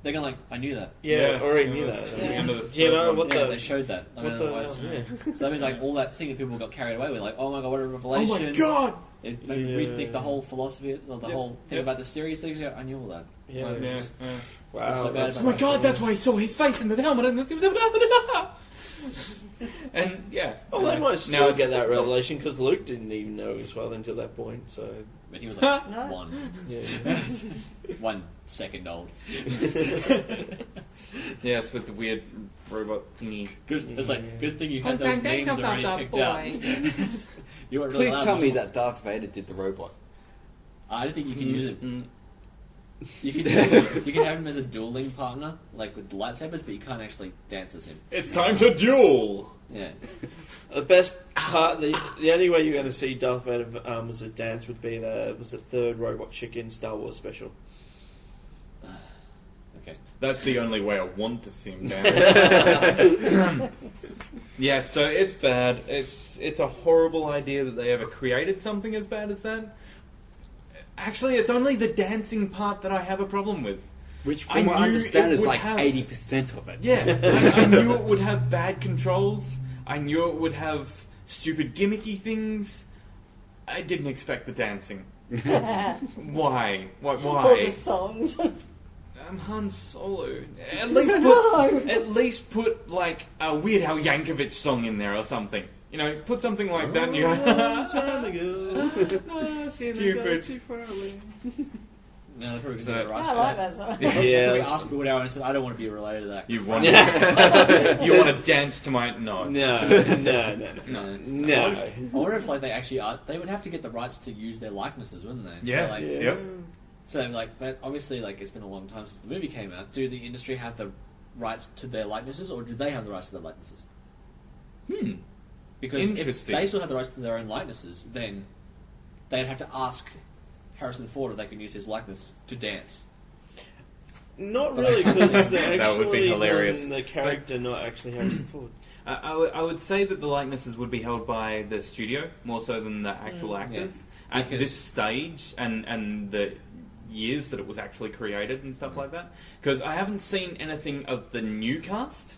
they're going to I knew that. Yeah, already knew that's that. at the end of the Do you know third what one. Yeah, the- they showed that. I What don't the know why hell? it's- Yeah. So that means like all that thing that people got carried away with, like, oh my god, what a Oh revelation. my god! It made me Yeah. rethink the whole philosophy, the Yep. whole thing Yep. about the series things. Yeah, I knew all that. Yeah. Like, Yeah, just- yeah. Wow. So bad that's- Oh my god, that's why he saw his face in the helmet and and yeah. Well, they might Now still it's- get that revelation because Luke didn't even know his father until that point. So But he was like No. 1 yeah. 1 second old. Yes, with the weird robot thingy. Good. It's like Yeah. good thing you had those names already picked out. You weren't really Please allowed tell me to- that Darth Vader did the robot. I don't think you can use it. Mm. You can have him as a dueling partner, like with lightsabers, but you can't actually dance as him. It's time to duel. Yeah. The best part, the only way you're going to see Darth Vader as a dance would be the third robot chicken Star Wars special. Okay. That's the only way I want to see him dance. Yeah, so it's bad. It's a horrible idea that they ever created something as bad as that. Actually, it's only the dancing part that I have a problem with. Which, I from what I knew understand, it is would like have- 80% of it. Yeah, I knew it would have bad controls. I knew it would have stupid gimmicky things. I didn't expect the dancing. Why? All the Why? songs. I'm Han Solo. At least put like a Weird Al Yankovic song in there or something. You know, put something like that. And you're stupid. No, they're probably So- gonna do it right. I like that song. Yeah. We asked Wood Hour and said, I don't want to be related to that. You want to dance to my no. No. No. I wonder if like they actually are. They would have to get the rights to use their likenesses, wouldn't they? Yeah. So, like, Yeah. Yep. So like, but obviously, like it's been a long time since the movie came out. Do the industry have the rights to their likenesses, or do they have the rights to their likenesses? Because if Interesting. they still have the rights to their own likenesses, then they'd have to ask Harrison Ford if they can use his likeness to dance. Not really, because they're That would be actually hilarious. the character, not actually Harrison Ford. I would say that the likenesses would be held by the studio more so than the actual actors at Because- this stage, and the years that it was actually created and stuff like that. Because I haven't seen anything of the new cast.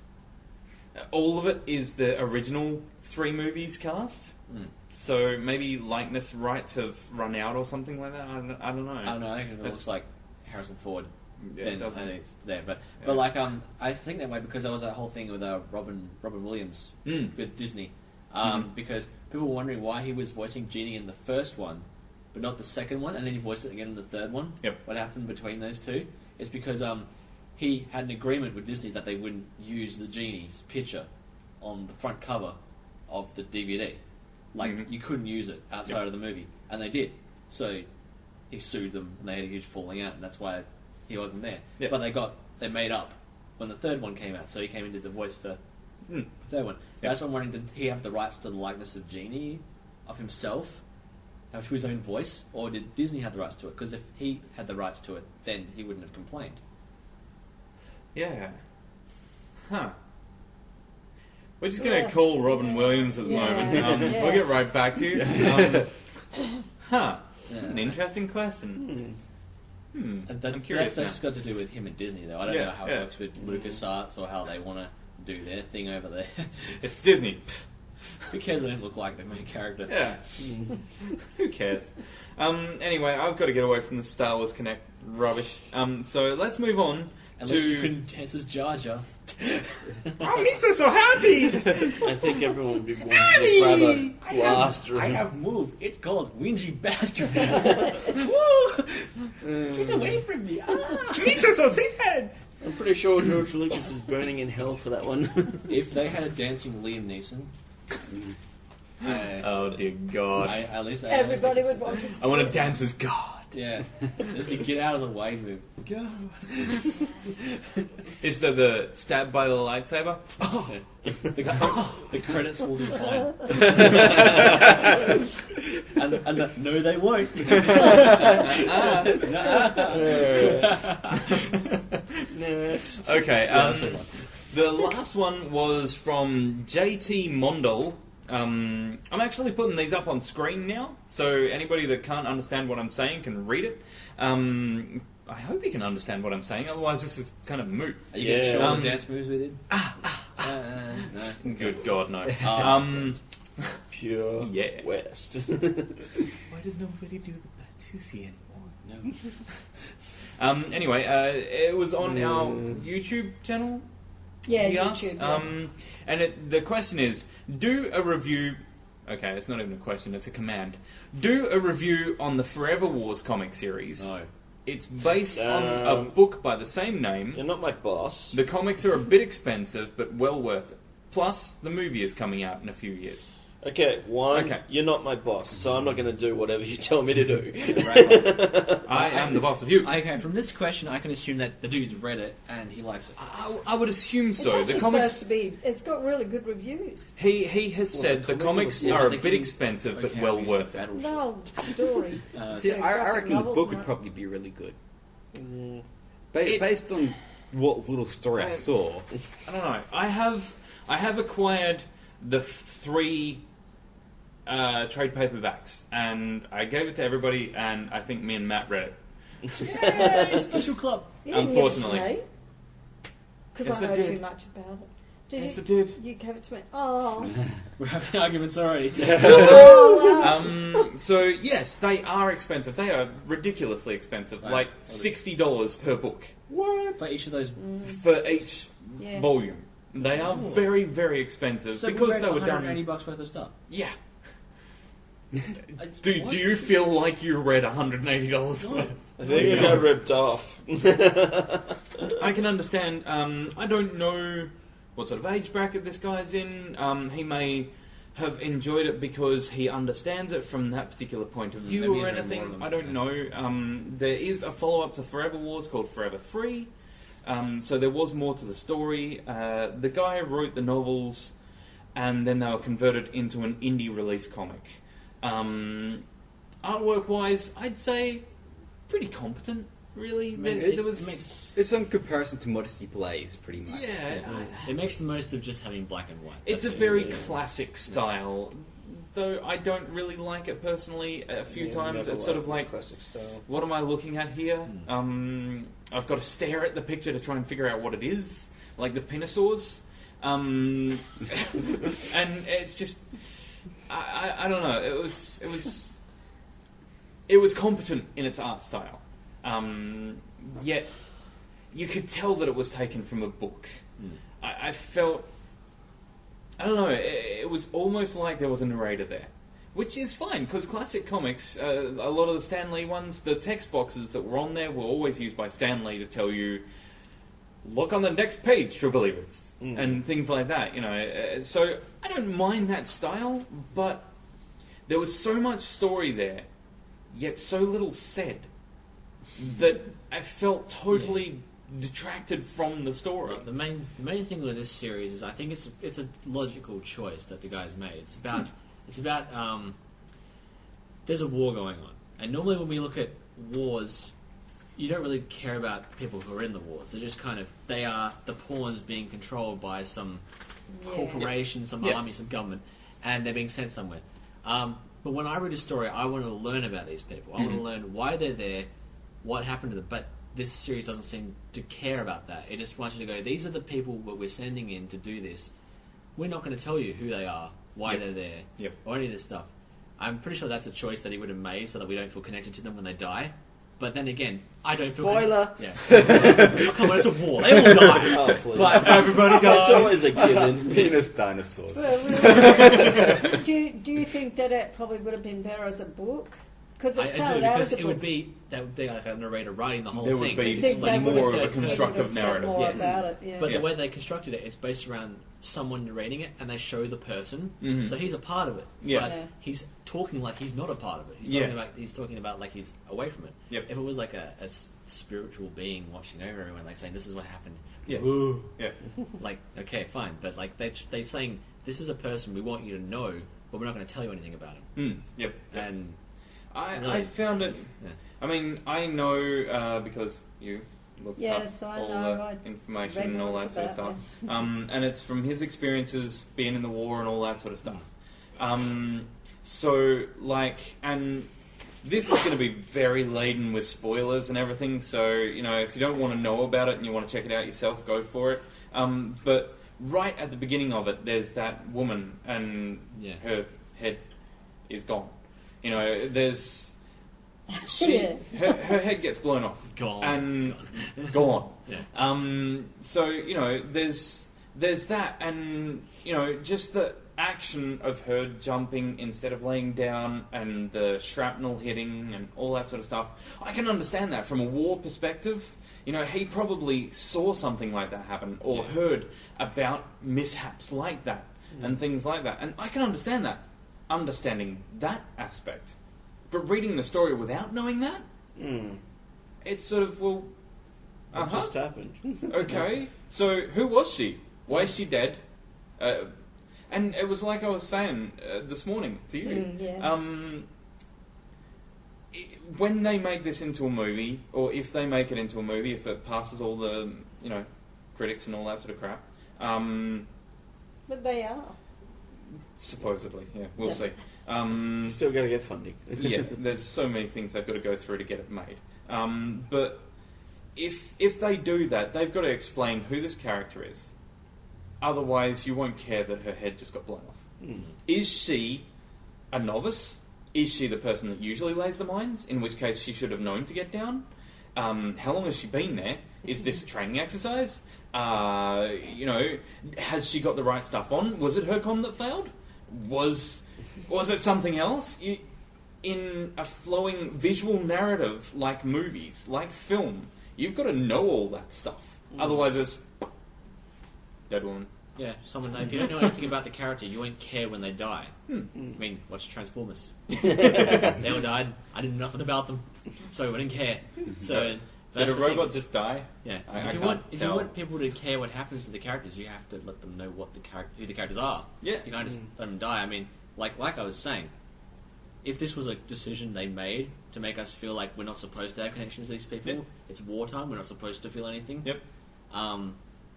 All of it is the original 3 movies cast. So maybe likeness rights have run out or something like that. I don't know. I don't know. I think it looks like Harrison Ford. Yeah, Then it doesn't. I think it's there, but Yeah. but like I think that way because there was that whole thing with Robin Williams with Disney, because people were wondering why he was voicing Genie in the first one, but not the second one, and then he voiced it again in the third one. Yep. What happened between those two? It's because he had an agreement with Disney that they wouldn't use the Genie's picture on the front cover of the DVD. Like you couldn't use it outside of the movie, and they did. So he sued them, and they had a huge falling out, and that's why he wasn't there. Yep. But they made up when the third one came out, so he came and did the voice for the third one. That's why I'm wondering, did he have the rights to the likeness of Genie, of himself, to his own voice, or did Disney have the rights to it? Because if he had the rights to it, then he wouldn't have complained. Yeah. Huh. We're just going to call Robin Williams at the moment. Yes. We'll get right back to you. An interesting question. And I'm curious That's got to do with him and Disney, though. I don't know how it works with LucasArts or how they want to do their thing over there. It's Disney. Who cares? They don't look like the main character. Yeah. Who cares? Anyway, I've got to get away from the Star Wars Kinect rubbish. So let's move on Unless to... you couldn't dance as Jar Jar. Oh, Mr. So happy! I think everyone would be wanting to grab a blaster. I have moved. It's called Whingy Bastard. Woo! Get away from me. Mr. So sad! I'm pretty sure George Lucas is burning in hell for that one. If they had a dancing Liam Neeson, Oh, dear God. at least Everybody would want to see I want to it. dance as God. Yeah, just the get out of the way move. Go. Is there the stab by the lightsaber? Oh. The credits will be fine. and no, they won't. Next. Okay, the last one was from JT Mondal. I'm actually putting these up on screen now, so anybody that can't understand what I'm saying can read it. I hope you can understand what I'm saying, otherwise this is kind of moot. Are you going to show all the Um, dance moves we did? No. Good God, no. Pure Yeah. West. Why does nobody do the Batusi anymore? No. Anyway, it was on our YouTube channel. Yeah, He asked, YouTube. Yeah. and the question is, do a review... Okay, it's not even a question, it's a command. Do a review on the Forever Wars comic series. No. It's based on a book by the same name. You're not my boss. The comics are a bit expensive, but well worth it. Plus, the movie is coming out in a few years. Okay, you're not my boss, so I'm not going to do whatever you tell me to do. I am the boss of you. Okay, from this question, I can assume that the dude's read it and he likes it. I would assume It's so. actually The comics... supposed to be. It's got really good reviews. He has said the comics Yeah, are a they bit can- expensive, but Okay, well I'm used worth to it. Battleship. No story. See, So I graphic reckon the novels book and would that. probably be really good. It- Based on what little story I saw. I don't know. I have acquired the 3 trade paperbacks, and I gave it to everybody, and I think me and Matt read it. Yay, special club. You didn't Unfortunately. give it to me because Yes, I I know did. too much about it. Did Yes, you? I did. You gave it to me. Oh. We're having arguments already. Oh, wow. So yes, they are expensive. They are ridiculously expensive, Right. like $60 per book For each of those. for each Yeah. volume. They are very, very expensive So because we read they were $180 done. worth of stuff. Yeah. Do you feel like you read $180 worth? I think I got ripped off. I can understand. I don't know what sort of age bracket this guy's in. He may have enjoyed it because he understands it from that particular point of view Maybe or he's read more anything. of them, I don't know. There is a follow-up to Forever Wars called Forever Free. So there was more to the story. The guy wrote the novels, and then they were converted into an indie release comic. Artwork-wise, I'd say pretty competent, really. There was... It's some comparison to Modesty Blaze, pretty much. Yeah, It makes the most of just having black and white. it's a That's very it. classic style. though I don't really like it personally. A few times never it's sort of liked like, the classic style. what am I looking at here? I've got to stare at the picture to try and figure out what it is, like the pinosaurs. And it's just, I don't know. It was competent in its art style, yet you could tell that it was taken from a book. I felt, I don't know, it was almost like there was a narrator there, which is fine, because classic comics, a lot of the Stan Lee ones, the text boxes that were on there were always used by Stan Lee to tell you, look on the next page, true believers, and things like that, you know. So I don't mind that style, but there was so much story there, yet so little said, that I felt totally detracted from the story. The main thing with this series is I think it's a logical choice that the guys made. It's about there's a war going on, and normally when we look at wars, you don't really care about people who are in the wars. They're just they are the pawns being controlled by some corporation, some army, some government, and they're being sent somewhere. But when I read a story, I want to learn about these people. I want to learn why they're there, what happened to them. But this series doesn't seem to care about that. It just wants you to go, these are the people that we're sending in to do this. We're not going to tell you who they are, why they're there, or any of this stuff. I'm pretty sure that's a choice that he would have made so that we don't feel connected to them when they die. But then again, I don't feel... Spoiler! Oh, come on, it's a war. They all die. Oh, please. But everybody dies. It's always a given. Penis dinosaurs. do you think that it probably would have been better as a book? Because it started out as a book. That would be like a narrator writing the whole There thing. would be Explaining more of a third person. constructive Said narrative. more about it, yeah. But the way they constructed it, it's based around someone narrating it, and they show the person, so he's a part of it. Yeah. But Yeah. he's talking like he's not a part of it. He's talking about like he's away from it. Yep. If it was like a spiritual being watching over everyone, like saying this is what happened. Yeah. Ooh. Yeah. Like, okay, fine, but like they're saying this is a person we want you to know, but we're not going to tell you anything about him. Yep. And I found it. Yeah. I mean, I know because you looked Yes, up I all know, the I information read and all what that it's sort of about, stuff. And it's from his experiences being in the war and all that sort of stuff. So, like, and this is going to be very laden with spoilers and everything. So, you know, if you don't want to know about it and you want to check it out yourself, go for it. But right at the beginning of it, there's that woman and her head is gone. You know, there's... her head gets blown off. Gone. And gone. Yeah. So, you know, there's that, and, you know, just the action of her jumping instead of laying down, and the shrapnel hitting, and all that sort of stuff. I can understand that from a war perspective. You know, he probably saw something like that happen, or heard about mishaps like that, and things like that. And I can understand that. Understanding that aspect. But reading the story without knowing that, it's sort of, well, What just happened? okay, so who was she? Why is she dead? And it was like I was saying this morning to you. When they make this into a movie, or if they make it into a movie, if it passes all the, you know, critics and all that sort of crap. But they are. Supposedly, yeah, we'll see. You still got to get funding. Yeah, there's so many things they've got to go through to get it made. But if they do that, they've got to explain who this character is. Otherwise, you won't care that her head just got blown off. Is she a novice? Is she the person that usually lays the mines? In which case, she should have known to get down. How long has she been there? Is this a training exercise? You know, has she got the right stuff on? Was it her comm that failed? Was it something else? In a flowing visual narrative like movies, like film, you've got to know all that stuff. Otherwise, it's dead woman. Yeah, if you don't know anything about the character, you won't care when they die. I mean, watch Transformers. They all died. I knew nothing about them, so I didn't care. So Did a robot just die? Yeah. I If you want people to care what happens to the characters, you have to let them know who the characters are. Yeah. You can't just let them die. I mean, like I was saying, if this was a decision they made to make us feel like we're not supposed to have connections to these people, it's wartime, we're not supposed to feel anything. Yep.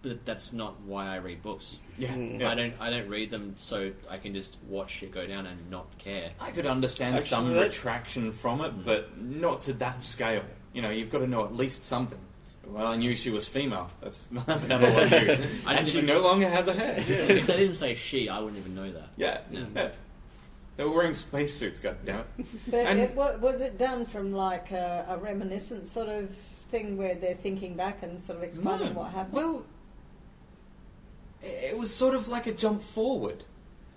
but that's not why I read books. Yeah, Mm. yeah. I don't read them so I can just watch it go down and not care. I could understand Actually, some that- retraction from it, but not to that scale. You know, you've got to know at least something. Well, I knew she was female. That's about all I knew. And she no longer has a hair. If they didn't say she, I wouldn't even know that. Yeah, Yeah. yeah. They were wearing spacesuits, goddammit. But And- was it done from like a reminiscent sort of thing where they're thinking back and sort of explaining what happened? Well, it was sort of like a jump forward.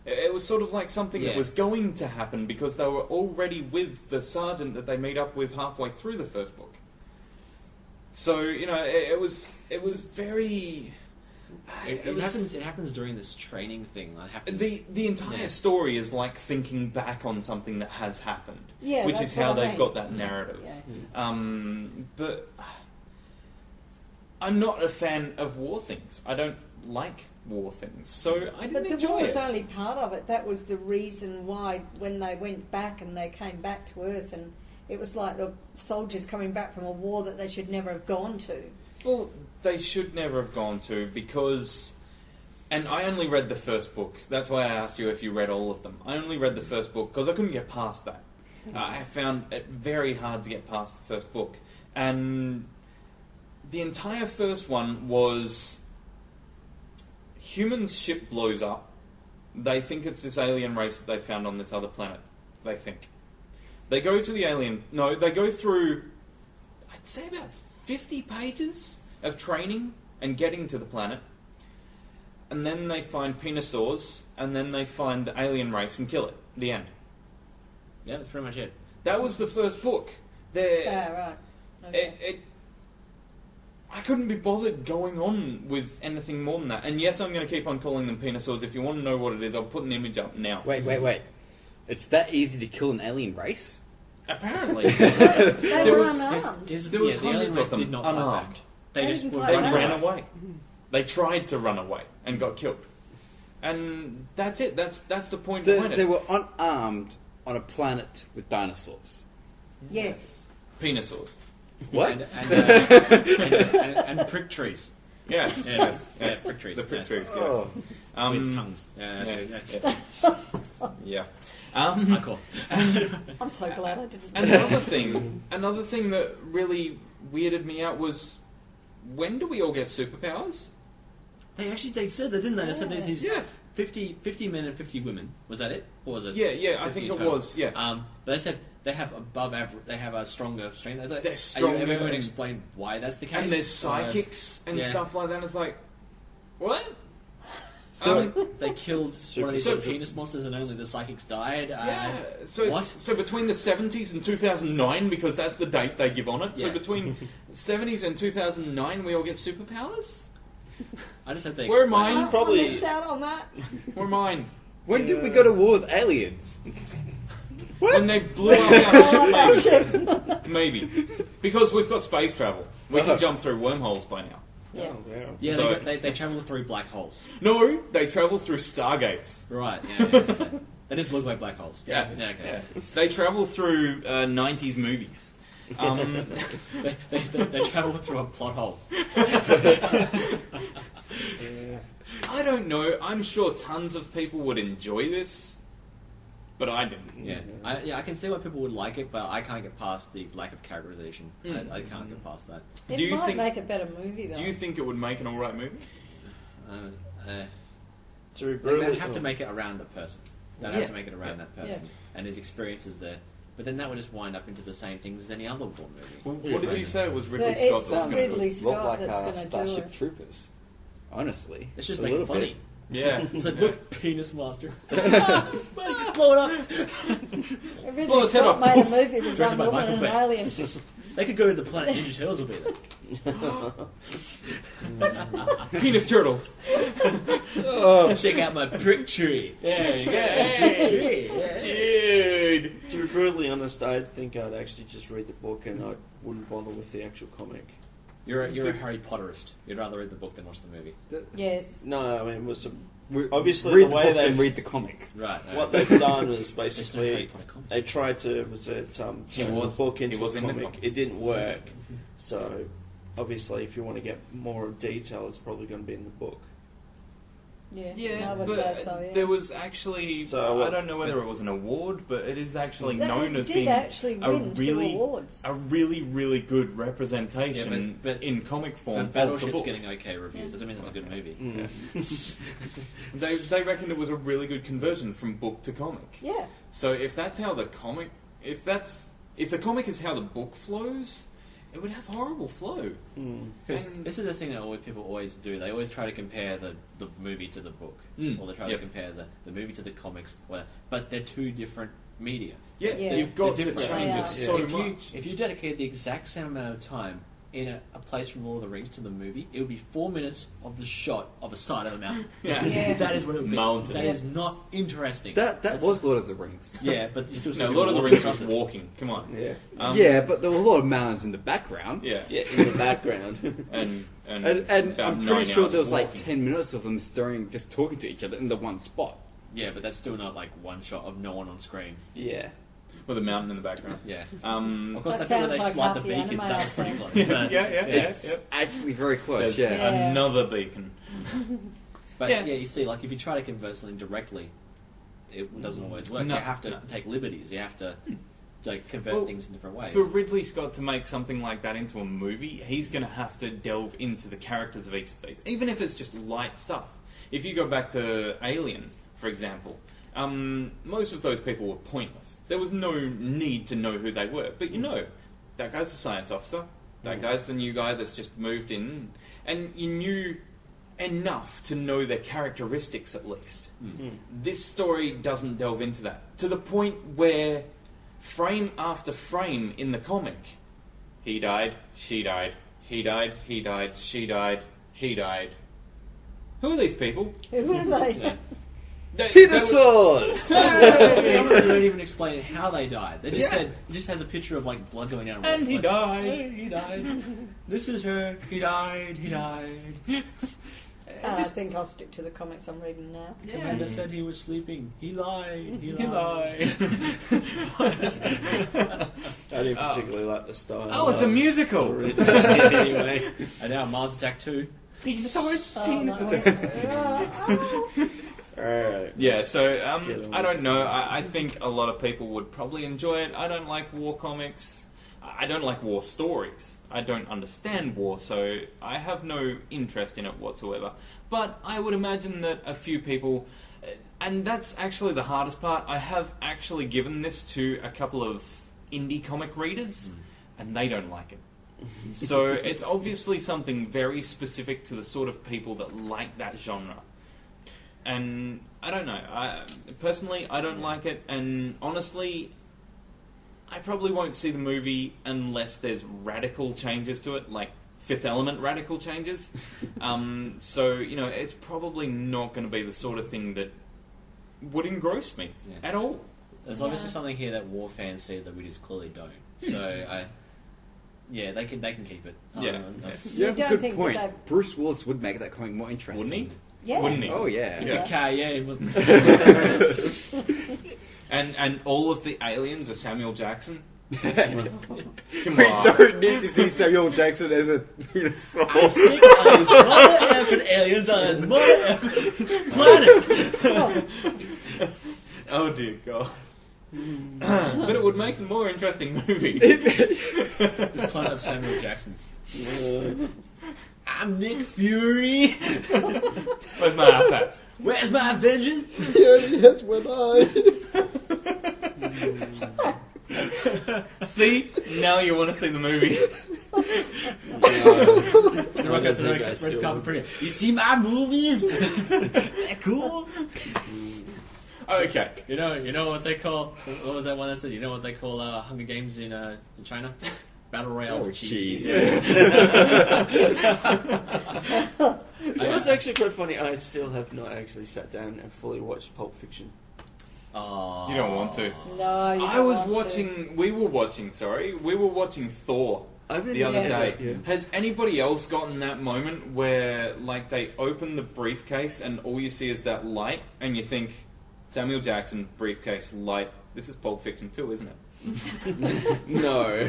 It was sort of like something that Yeah. was going to happen because they were already with the sergeant that they meet up with halfway through the first book. So, you know, it was very... It was- happens during this training thing. It happens. The entire Yeah. story is like thinking back on something that has happened, Yeah, which that's is how what I they've mean. got that narrative. Yeah. But I'm not a fan of war things. I don't like war things, so I didn't But the enjoy war was it. only part of it. That was the reason why, when they went back and they came back to Earth, and it was like the soldiers coming back from a war that they should never have gone to. Well, they should never have gone to because... And I only read the first book. That's why I asked you if you read all of them. I only read the first book because I couldn't get past that. I found it very hard to get past the first book. And the entire first one was... Humans' ship blows up. They think it's this alien race that they found on this other planet. They think. They go to the alien... No, they go through... I'd say about 50 pages of training and getting to the planet. And then they find penisaurs, and then they find the alien race and kill it. The end. Yeah, that's pretty much it. That was the first book. Yeah, right. Okay. I couldn't be bothered going on with anything more than that. And yes, I'm going to keep on calling them penisaurs. If you want to know what it is, I'll put an image up now. Wait. It's that easy to kill an alien race? Apparently. They there were was- unarmed. There was the alien hundreds race of them did not fight unarmed. back. They They just didn't were fight They back. ran away. They tried to run away and got killed. And that's it. That's the point behind it. They were unarmed on a planet with dinosaurs. Yes. Penisaurs. What? And prick trees. Yes. Yeah, Yes. prick trees. The prick yeah. trees, yes. Oh. With tongues. Yeah, that's yeah. Yeah. I call. I'm so glad I didn't. Another thing that really weirded me out was, when do we all get superpowers? They said that, didn't they? They said there's these Yeah. 50 men and 50 women. Was that it? Or was it? Yeah, I 50 think it total? was, yeah. But they said they have above average. They have a stronger strength. They're Are you stronger ever going to and- explain why that's the case? And there's psychics and yeah. stuff like that. It's like, what? So, They killed one of these So- penis monsters, and only the psychics died. Yeah. So, what? so between the 70s and 2009, because that's the date they give on it. So Yeah. between 70s and 2009, we all get superpowers. I just hope they. Where are explain- mine? I Probably- missed out on that. Or mine. when did we go to war with aliens? When they blew up our ship, Oh, maybe. shit. Maybe. Because we've got space travel. We can jump through wormholes by now. Yeah. Oh, wow. Yeah, So- they travel through black holes. No, they travel through stargates. Right. Yeah. They just look like black holes. Yeah. Okay. Yeah. They travel through 90s movies. They travel through a plot hole. I don't know. I'm sure tons of people would enjoy this, but I didn't. Yeah. I can see why people would like it, but I can't get past the lack of characterization. I can't get past that. It Do you might think- make a better movie, though. Do you think it would make an alright movie? To be They brutally, have to make it around a person. They Yeah. have to make it around that person Yeah. and his experiences there. But then that would just wind up into the same things as any other war movie. Well, what did you say? It was Ridley But Scott it's that was going to do Ridley it? Scott Look like that's going to do Starship it. Troopers. Honestly. Let's just A make it little funny. bit. Yeah. It's like, look, penis master. Blow it up. Ridley Blow his head Scott off. made a movie with Directed one by woman and Michael an Bay. alien. They could go to the planet Ninja Turtles will be there. Penis turtles. Check out my prick tree. There you go. Prick tree. Yeah. Dude. to be brutally honest, I think I'd actually just read the book and I wouldn't bother with the actual comic. You're a Harry Potterist. You'd rather read the book than watch the movie. Yes. No, I mean, it was some, Re- Obviously, read the way book they've- and read the comic. Right. what they've done was There's no Harry basically Potter comic. they tried to turn the book into He was a in the comic. comic. It didn't work, so obviously, if you want to get more detail, it's probably going to be in the book. Yeah, I would but say so, yeah. there was actually, So, I don't know whether it was an award, but it is actually That known as did being actually a win 2 really, awards. a really, really good representation Yeah, but in comic form But of the Battleship's book. getting okay reviews. That doesn't mean it's a good movie. They reckon it was a really good conversion from book to comic. Yeah. So if that's how the comic, if the comic is how the book flows, it would have horrible flow. Because And- this is the thing that people always do. They always try to compare the movie to the book. Or they try to compare the movie to the comics. But they're 2 different media. Yeah, Yeah. you've got They're to different. change They it are. so if much. if you dedicated the exact same amount of time in a place from Lord of the Rings to the movie, it would be 4 minutes of the shot of a side of the mountain. Yeah. Yeah. That is what it would be. Mountain. That is not interesting. That was Lord of the Rings. Yeah, but you still No, Lord of the Rings was walking. Come on. Yeah. Yeah, but there were a lot of mountains in the background. Yeah. Yeah, in the background. And And about I'm 9 pretty sure hours there was like walking. 10 minutes of them just talking to each other in the one spot. Yeah, but that's still not like one shot of no one on screen. Yeah. with a mountain in the background. Yeah. Of course, That they feel sounds they like light half the the beacons. anime That was pretty I've close. seen. But, Yeah. It's actually very close, There's yeah. Yeah. another beacon. But Yeah. yeah, you see, like if you try to convert something directly, it doesn't always work. No, You have to no. take liberties. You have to like convert Well, things in different ways. For Ridley Scott to make something like that into a movie, he's going to have to delve into the characters of each of these, even if it's just light stuff. If you go back to Alien, for example, most of those people were pointless. There was no need to know who they were. But you know, that guy's a science officer. That guy's the new guy that's just moved in. And you knew enough to know their characteristics, at least. This story doesn't delve into that. To the point where, frame after frame in the comic, he died, she died, he died, he died, she died, he died. Who are these people? Who are they? Yeah. Peter Sauce! Some of them don't even explain how they died. They just said he just has a picture of like blood going down. a And wall. he Like, died. "Hey, he died. This is her. He died. He died. I think I'll stick to the comics I'm reading now. Commander said he was sleeping. He lied. He He lied. I didn't particularly like the style. Oh, it's a musical! Anyway. And now Mars Attack 2. Dinosaurs! Oh, no. Alright. Yeah, so Yeah, I don't know. I think a lot of people would probably enjoy it. I don't like war comics. I don't like war stories. I don't understand war, so I have no interest in it whatsoever. But I would imagine that a few people, and that's actually the hardest part, I have actually given this to a couple of indie comic readers, and they don't like it. So it's obviously something very specific to the sort of people that like that genre. And I don't know. Personally, I don't like it, and honestly, I probably won't see the movie unless there's radical changes to it, like Fifth Element radical changes. So, you know, it's probably not going to be the sort of thing that would engross me at all. There's obviously something here that war fans see that we just clearly don't. So yeah, they can keep it. Yeah. You have You a don't good think point. that Bruce Willis would make that comic more interesting. Wouldn't he? Yeah. Wouldn't he? Oh, yeah. Yeah. Okay, yeah. And all of the aliens are Samuel Jackson? Come We on. don't need to see Samuel Jackson as a Peter I'm Sauce. sick of these mother effing aliens on this mother effing planet. Oh dear God. But it would make a more interesting movie. The planet of Samuel Jacksons. I'm Nick Fury. Where's my iPad? Where's my Avengers? Yes, when See? Now you want to see the movie. The rock out to the red carpet pretty. You see my movies? They're cool. Okay. You know what they call? What was that one that said? You know what they call Hunger Games in China? Battle Royale Oh, with cheese. jeez. It was actually quite funny. I still have not actually sat down and fully watched Pulp Fiction. You don't want to. No, you I don't was want to. watching... We were watching Thor the other day. Yeah. Has anybody else gotten that moment where, like, they open the briefcase and all you see is that light and you think, Samuel Jackson, briefcase, light. This is Pulp Fiction too, isn't it? No.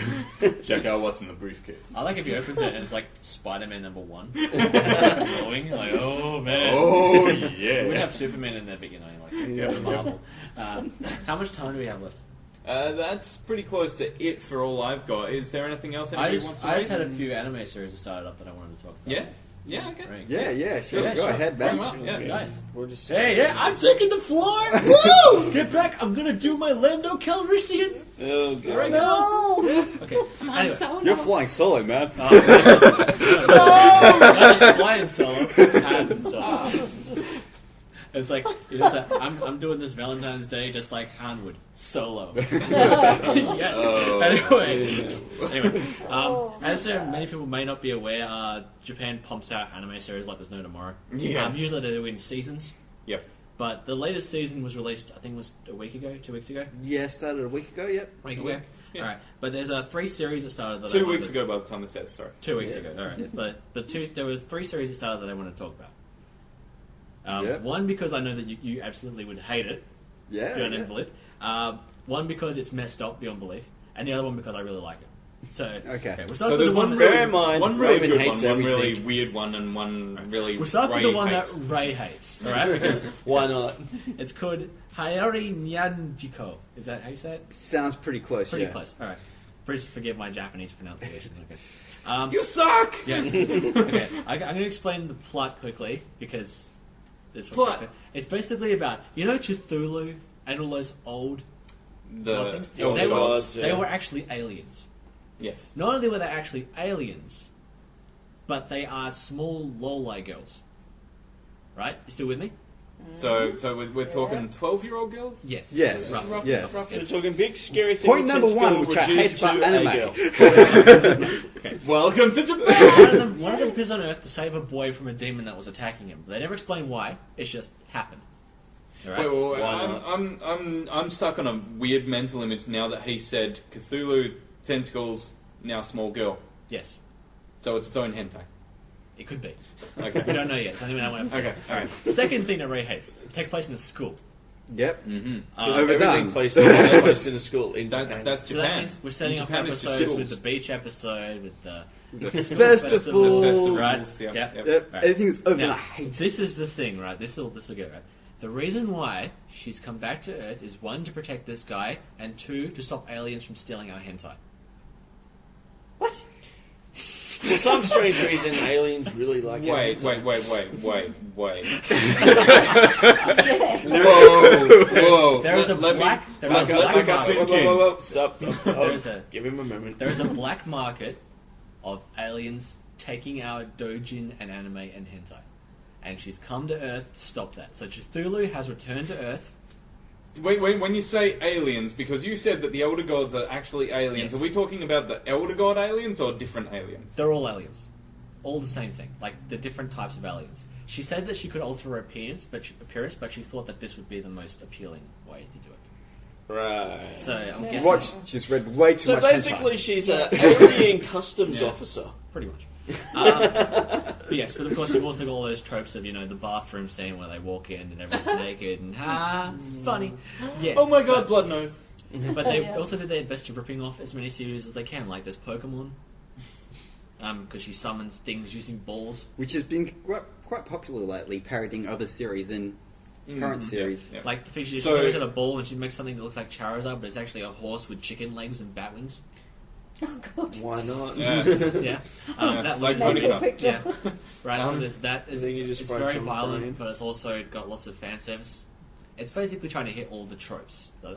Check out what's in the briefcase. I like if he opens it and it's like Spider-Man #1. It's like glowing, like, oh man. Oh We would yeah. have Superman in there, but Yeah. Marvel. How much time do we have left? That's pretty close to it for all I've got. Is there anything else I anybody wants just, to I raise? just had a few anime series that started up that I wanted to talk about. Yeah? Yeah, okay. Right. Yeah, sure. Yeah, Go sure. ahead, man. Bring 'em up, yeah. Nice. We'll just Hey, yeah, I'm taking the floor! Woo! Get back! I'm gonna do my Lando Calrissian! Oh, Here I God. go! No! Okay, anyway. You're flying solo, man. I just flying solo. Han Solo. It's like, I'm doing this Valentine's Day just like Han would. Solo. Yes. Oh. Anyway, Oh, as many people may not be aware, Japan pumps out anime series like there's no tomorrow. Yeah. Usually they do in seasons, Yep. but the latest season was released, I think it was a week ago, 2 weeks ago? Yeah, started a week ago, yep. Week A ago? week, yeah. Alright, but there's 3 series that started that I 2 wanted weeks to- ago by the time this airs, sorry. 2 weeks Yeah. ago, alright. But there was 3 series that started that I want to talk about. Yeah. One because I know that you absolutely would hate it Yeah. beyond yeah. belief. One because it's messed up beyond belief, and the other one because I really like it. So Okay. we'll start So with there's the one that- Bear in mind, one really Roman good hates one really everything. weird one, and one really We'll start with Ray the one hates. that Ray hates, alright? Because Why not? it's called Hayori Nyanjiko. Is that how you say it? Sounds pretty close, Pretty yeah. close. Alright. Please forgive my Japanese pronunciation. Okay. You suck! Yes. Okay. I'm going to explain the plot quickly because this Plot. It's basically about Cthulhu and all those old The things. Elder They gods, were yeah. actually aliens. yes. Not only were they actually aliens, but they are small lolai girls. Right? You still with me? So we're talking 12-year-old girls. Yes. Yes. Roughly. Yes. So we're talking big, scary thing. Point number one, which I hate reduced about to a anime. girl. Welcome to Japan. One of them appears on Earth to save a boy from a demon that was attacking him. They never explain why. It's just happened. All right? Wait, Why not? I'm stuck on a weird mental image now that he said Cthulhu tentacles now small girl, Yes. so it's its own hentai. It could be. Okay. We don't know yet. It's only been out one episode. Okay. All right. The second thing that Ray hates, it takes place in a school. Yep. Mm-hmm. Overdone. Everything placed in a school in That's Japan. that's So that Japan. means we're setting In up Japan, it's just episodes schools. with the beach episode, with the school Festivals. The festivals, Right. yeah, Yeah. yeah. Yep. Right. Everything's over and Now, I hate it. this is the thing, right? This will get right. The reason why she's come back to Earth is 1, to protect this guy, and 2, to stop aliens from stealing our hentai. What? For some strange reason, aliens really like Wait. hentai. Whoa. There is a Let me- black. There is let- a let black this market. sink in. Whoa, stop. There is a Give him a moment. there is a black market of aliens taking our doujin and anime and hentai, and she's come to Earth to stop that. So Cthulhu has returned to Earth. Wait, when you say aliens, because you said that the Elder Gods are actually aliens, Yes. are we talking about the Elder God aliens or different aliens? They're all aliens, all the same thing. Like the different types of aliens. She said that she could alter her appearance, but she thought that this would be the most appealing way to do it. Right. So I'm Yeah. guessing Watch, she's read way too So much basically, hentai. she's an Yes. alien customs Yeah. officer. pretty much. But yes, but of course you've also got all those tropes of the bathroom scene where they walk in and everyone's naked and it's funny. Yeah. Oh my god, Blood Nose. But they Yeah. also did their best of ripping off as many series as they can. Like there's Pokemon, because she summons things using balls. Which has been quite popular lately, parodying other series in current series. Yeah. Like the feature, she So- throws at a ball and she makes something that looks like Charizard, but it's actually a horse with chicken legs and bat wings. Oh god. Why not? Yeah. Yeah, Yeah, that like looks funny Mental enough. picture. Yeah, right. So Um, there's that. I think you just It's broke very some violent, brain. but it's also got lots of fan service. It's basically trying to hit all the tropes, every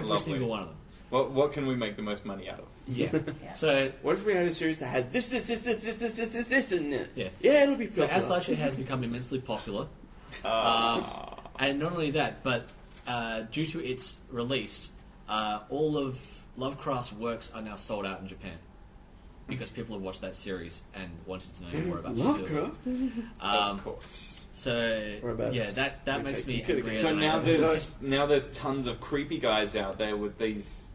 Lovely. single one of them. What can we make the most money out of? Yeah. Yeah. So What if we had a series that had this, in it? Yeah. Yeah, it'll be so popular. as such, it has become immensely popular. And not only that, but due to its release, all of Lovecraft's works are now sold out in Japan because people have watched that series and wanted to know more about Cthulhu. Of course. So Whereabouts? yeah, that makes me You could've angry. So at now it. there's tons of creepy guys out there with these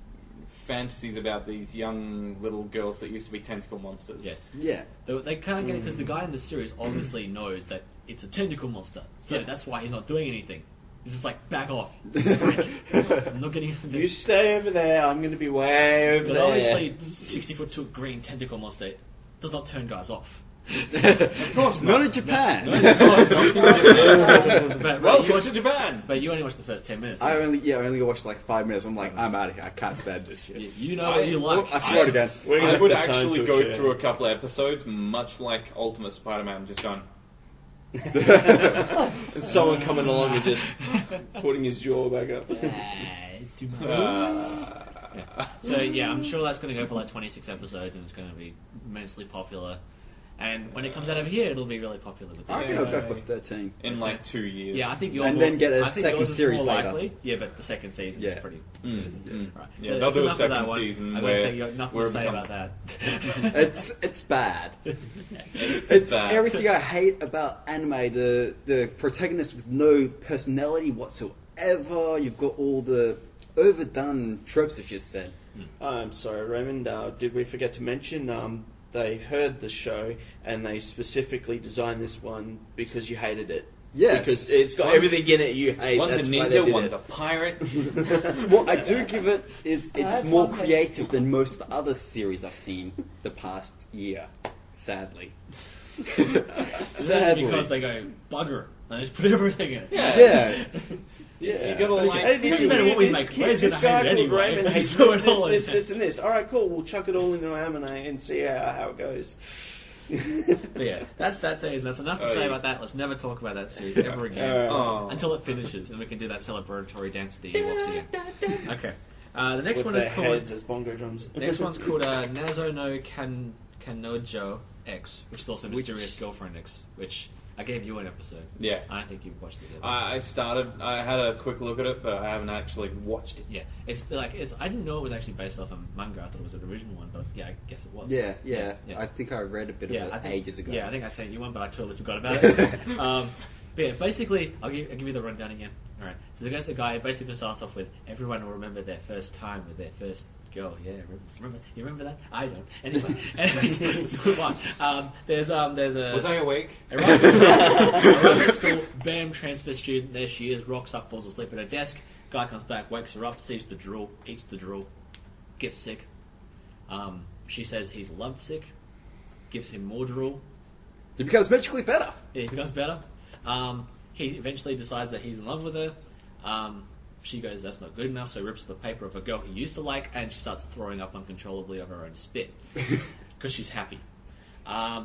fantasies about these young little girls that used to be tentacle monsters. Yes, Yeah. they can't get it because the guy in the series obviously knows that it's a tentacle monster, so Yes. that's why he's not doing anything. He's just like, back off. Freak. I'm not getting... You stay over there, I'm going to be way over But there. obviously, this 60-foot tall green tentacle monster does not turn guys off. Of course Not in Japan. Welcome to Japan. But you only watched the first 10 minutes. I only watched like 5 minutes. I'm like, I'm out of here. I can't stand this shit. You know what you like. I swear to God. We're gonna I have would the time actually to go share. through a couple of episodes, much like Ultimate Spider-Man, just going. And someone coming along and just putting his jaw back up. It's too much. So yeah, I'm sure that's going to go for like 26 episodes, and it's going to be immensely popular. And when it comes out over here, it'll be really popular. With I reckon it'll go for 13. In like 2 years. Yeah, I think you're And more, then get a I think second yours is series more later. likely. Yeah, but the second season is pretty good, isn't it? Right. Yeah, So they'll that's do a enough of that second one. season I'm where- going to say you got nothing where to it say becomes- about that. It's bad. It's It's bad. everything I hate about anime. The protagonist with no personality whatsoever. You've got all the overdone tropes that you said. I'm sorry, Raymond. Did we forget to mention they've heard the show and they specifically designed this one because you hated it? Yes. Because it's got everything in it you hate. One's a That's why they ninja, did one's it. a pirate. What I do give it is it's That's more one thing. creative than most of the other series I've seen the past year. Sadly. Sadly. Because they go, bugger, and just put everything in it. Yeah. Yeah. You gotta like. Hey, did Doesn't you matter hear what we this make, kid- Ray's this gonna guy hate it called anyway. Raymond Let's hates just throw it all this, in. this, and this. All right, cool. We'll chuck it all into anime and see how it goes. But yeah, that's that series. That's enough to say about that. Let's never talk about that series ever again. Oh. Until it finishes, and we can do that celebratory dance with the Ewoks again. Okay. The next With one is their called... heads as bongo drums. Next one's called Nazo no Kanojo X, which is also Mysterious Girlfriend X, which I gave you an episode. Yeah. I don't think you've watched it yet. I started. I had a quick look at it, but I haven't actually watched it. Yeah, it's like I didn't know it was actually based off a manga. I thought it was an original one, but yeah, I guess it was. Yeah. Yeah. I think I read a bit of I it think, ages ago. Yeah, I think I sent you one, but I totally forgot about it. But yeah, basically, I'll give you the rundown again. All right. So there's a guy. It basically starts off with everyone will remember their first time with their first girl. Yeah, remember? You remember that? I don't. Anyway, let's move on. There's a. Was I awake? Arrive at school, bam, transfer student, there she is, rocks up, falls asleep at her desk, guy comes back, wakes her up, sees the drool, eats the drool, gets sick. She says he's lovesick, gives him more drool, It becomes magically better. he becomes better. He eventually decides that he's in love with her. She goes, that's not good enough, so he rips up a paper of a girl he used to like, and she starts throwing up uncontrollably of her own spit. Because she's happy.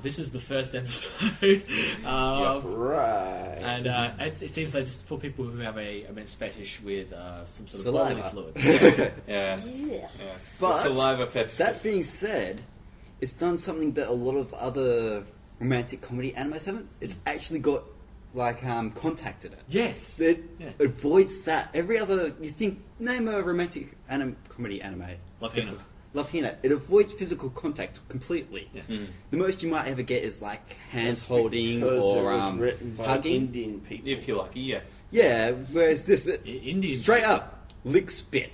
This is the first episode. Right. And it seems like just for people who have a immense fetish with some sort of Saliva. bodily fluid. Yeah. Yeah. Yeah. But Saliva fetish. that being said, it's done something that a lot of other romantic comedy animes haven't. It's actually got like contact in it. Yes. It Yeah. avoids that. Every other you think name a romantic comedy anime. Love Just- Hina. Love Hina. It avoids physical contact completely. Yeah. Mm. The most you might ever get is like hands holding Because it or was written by hugging. Indian people. If you're lucky, yeah. Yeah, whereas this Indian straight up lick spit.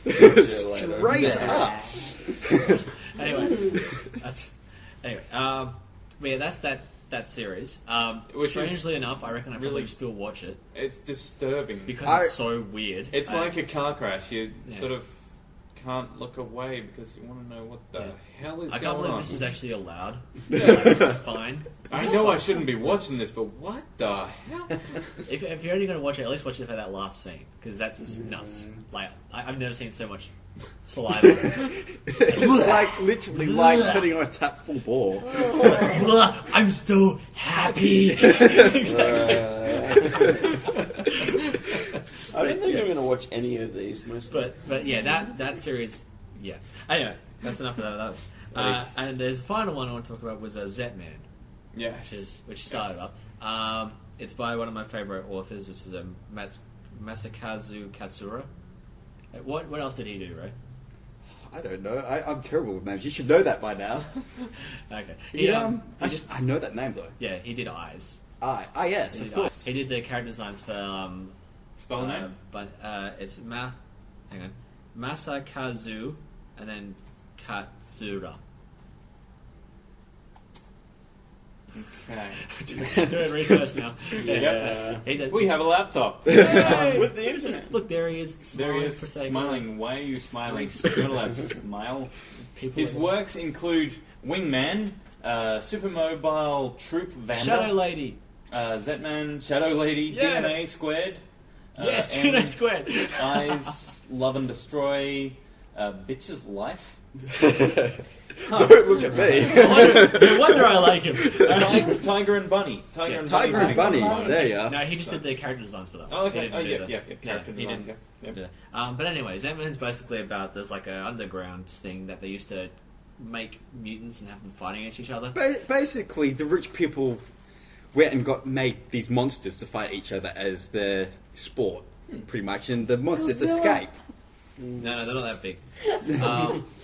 later. Straight up. Anyway, but yeah, that's that series. Which Strangely enough, I reckon I probably really- still watch it It's disturbing. because it's so weird. It's like a car crash. You Yeah. sort of can't look away because you want to know what the Yeah. hell is I can't going believe on. this is actually allowed. Yeah. Like, it's fine. I know I shouldn't be watching this, but what the hell? If you're only going to watch it, at least watch it for that last scene because that's just nuts. Like I've never seen so much saliva. It's like literally like turning on a tap full ball. I'm so happy. I don't think yeah. I'm going to watch any of these. But yeah, that series, yeah. Anyway, that's enough of that. And there's the final one I want to talk about was Zetman, Yes. which started up. It's by one of my favorite authors, which is Masakazu Katsura. What else did he do, right? I don't know. I'm terrible with names. You should know that by now. Okay. I know that name though. Yeah, he did Eyes. Yes, He of did course. He did the character designs for Spell the name? but it's Masakazu and then Katsura. Okay. Doing research now. Yep. He did- We have a laptop. Hey! With the internet. Look, there he is. There he smiling is, pathetically. smiling. Why are you smiling? Freaks. You're not allowed to smile. People His are- works include Wingman, Supermobile Troop Vanda, Shadow Lady. Zetman, Shadow Lady, Yeah. DNA Squared. Yes, and 2 squared. Eyes, Love and Destroy, Bitch's Life. Don't look at me. No wonder I like him. Tiger and Bunny. Yes, and Tiger and Bunny. Bunny. There you are. No, he just did the character designs for that. Oh, okay. He didn't Oh, do yeah, the- yeah, character he designs, didn't yeah. do that. But anyway, Zetman's basically about there's like an underground thing that they used to make mutants and have them fighting against each other. Basically, the rich people went and made these monsters to fight each other as their sport, pretty much, and the monsters Godzilla. escape. No, they're not that big.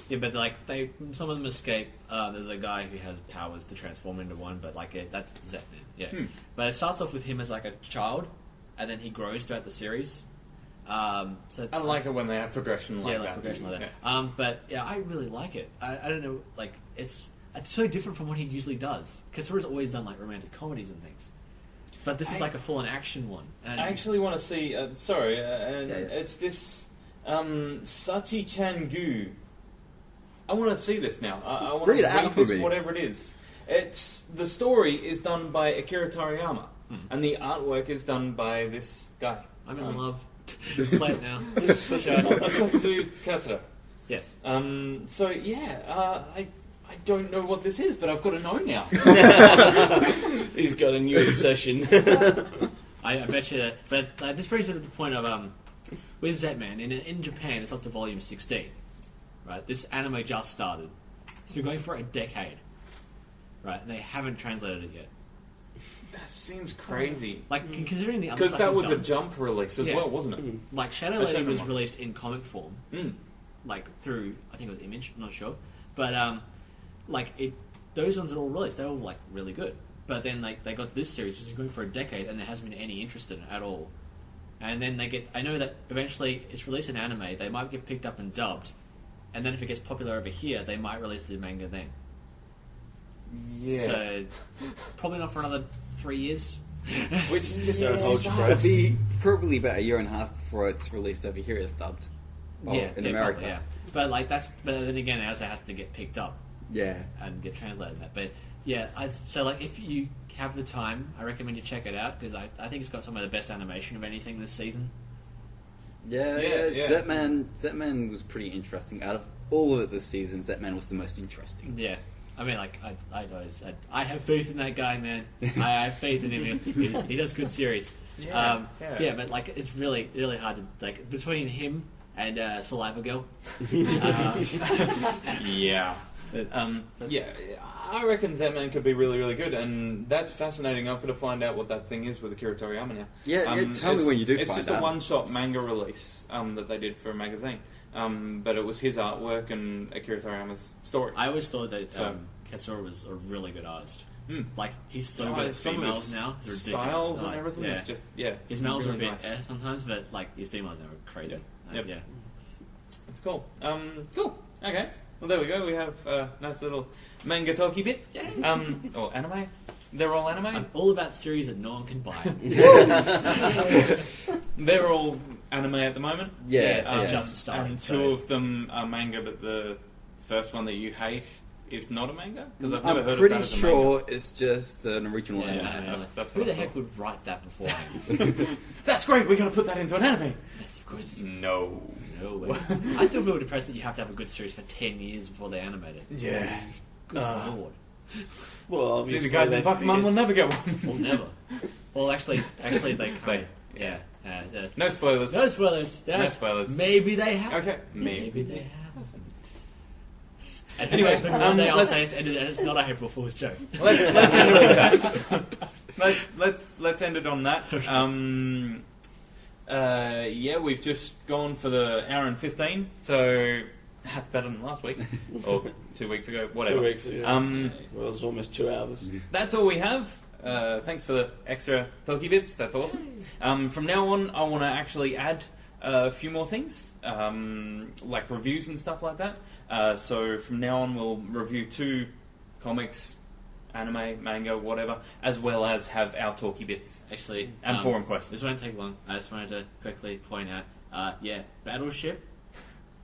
Yeah, but like some of them escape. There's a guy who has powers to transform into one, but that's Zetman. Yeah, but it starts off with him as like a child, and then he grows throughout the series. So I like it when they have progression like yeah, like that. progression like that. Yeah. But yeah, I really like it. I don't know, like it's so different from what he usually does. Katsura's always done like romantic comedies and things, but this is like a full-on action one. And I actually want to see. It's this Sachi Changu. I want to see this now. I want Read to it out read for this, me. whatever it is. It's the story is done by Akira Toriyama, and the artwork is done by this guy. I'm in love. Play it now. Asatsu Katsura. Yes. So yeah, I don't know what this is, but I've got to know now. He's got a new obsession. I bet you that. But this brings us to the point of with Zetman in Japan, it's up to volume 16. Right, this anime just started. It's been going for a decade. Right, and they haven't translated it yet. That seems crazy. Like considering the other Because stuff that he's was a done. Jump release as Yeah. well, wasn't it? Like Shadow A Lady Shadow was one. released in comic form, Mm. like through I think it was Image, I'm not sure, but those ones are all released. They're all like really good. But then like they got this series, which is going for a decade, and there hasn't been any interest in it at all. And then I know that eventually it's released in anime. They might get picked up and dubbed, and then if it gets popular over here, they might release the manga then. Yeah. So probably not for another 3 years. Which is just Don't hold your It'll breath. be probably about a year and a half before it's released over here as dubbed. Oh, in America. probably, yeah. But like but then again, it also has to get picked up Yeah. and get translated. That, but yeah, so like if you have the time, I recommend you check it out because I think it's got some of the best animation of anything this season. Yeah, Yeah. Zetman was pretty interesting. Out of all of it this season, Zetman was the most interesting. Yeah, I mean, like I have faith in that guy, man. I have faith in him. He does good series. Yeah, yeah. But like it's really really hard to like between him and Saliva Girl. Yeah. Yeah, I reckon Zetman could be really, really good, and that's fascinating. I've got to find out what that thing is with Akira Toriyama now. Yeah, tell me when you do It's find just out. a one-shot manga release that they did for a magazine, but it was his artwork and Akira Toriyama's story. I always thought that So- Katsura was a really good artist. Mm. Like he's so Oh, good at some of females his now. It's ridiculous. styles and Like, everything yeah. is just His males really are a bit nice. sometimes, but like his females are crazy. Yep. Yeah. It's cool. Cool. Okay. Well, there we go. We have a nice little manga talky bit. Or anime. They're all anime. I'm all about series that no one can buy. They're all anime at the moment. Yeah, just started. And two of them are manga, but the first one that you hate is not a manga? Because I've never I'm heard pretty of that as a sure it's just an original Yeah, anime. I mean, That's- that's who what the I heck thought. would write that beforehand? manga. That's great. We're going to put that into an anime. Yes, of course. No. No way. I still feel depressed that you have to have a good series for 10 years before they animate it. Yeah. Good lord. Well, See, obviously the guys in they Pokemon figured- will never get one. Well, never. Well, actually, they kind They. of... Yeah. Yes. No spoilers. No spoilers. Yes. No spoilers. Maybe they have. Okay. Maybe they haven't. And Anyway, anyways, maybe one day I'll let's- say it's ended and it's not a April Fool's joke. Let's end it on that. Let's end it on that. Yeah, we've just gone for the hour and 15, so that's better than last week or 2 weeks ago, whatever. 2 weeks ago. Well, it was almost 2 hours. That's all we have. Thanks for the extra talky bits. That's awesome. From now on, I want to actually add a few more things, like reviews and stuff like that. So from now on, we'll review 2 comics anime, manga, whatever, as well as have our talky bits Actually, and forum questions. this won't take long. I just wanted to quickly point out, Battleship,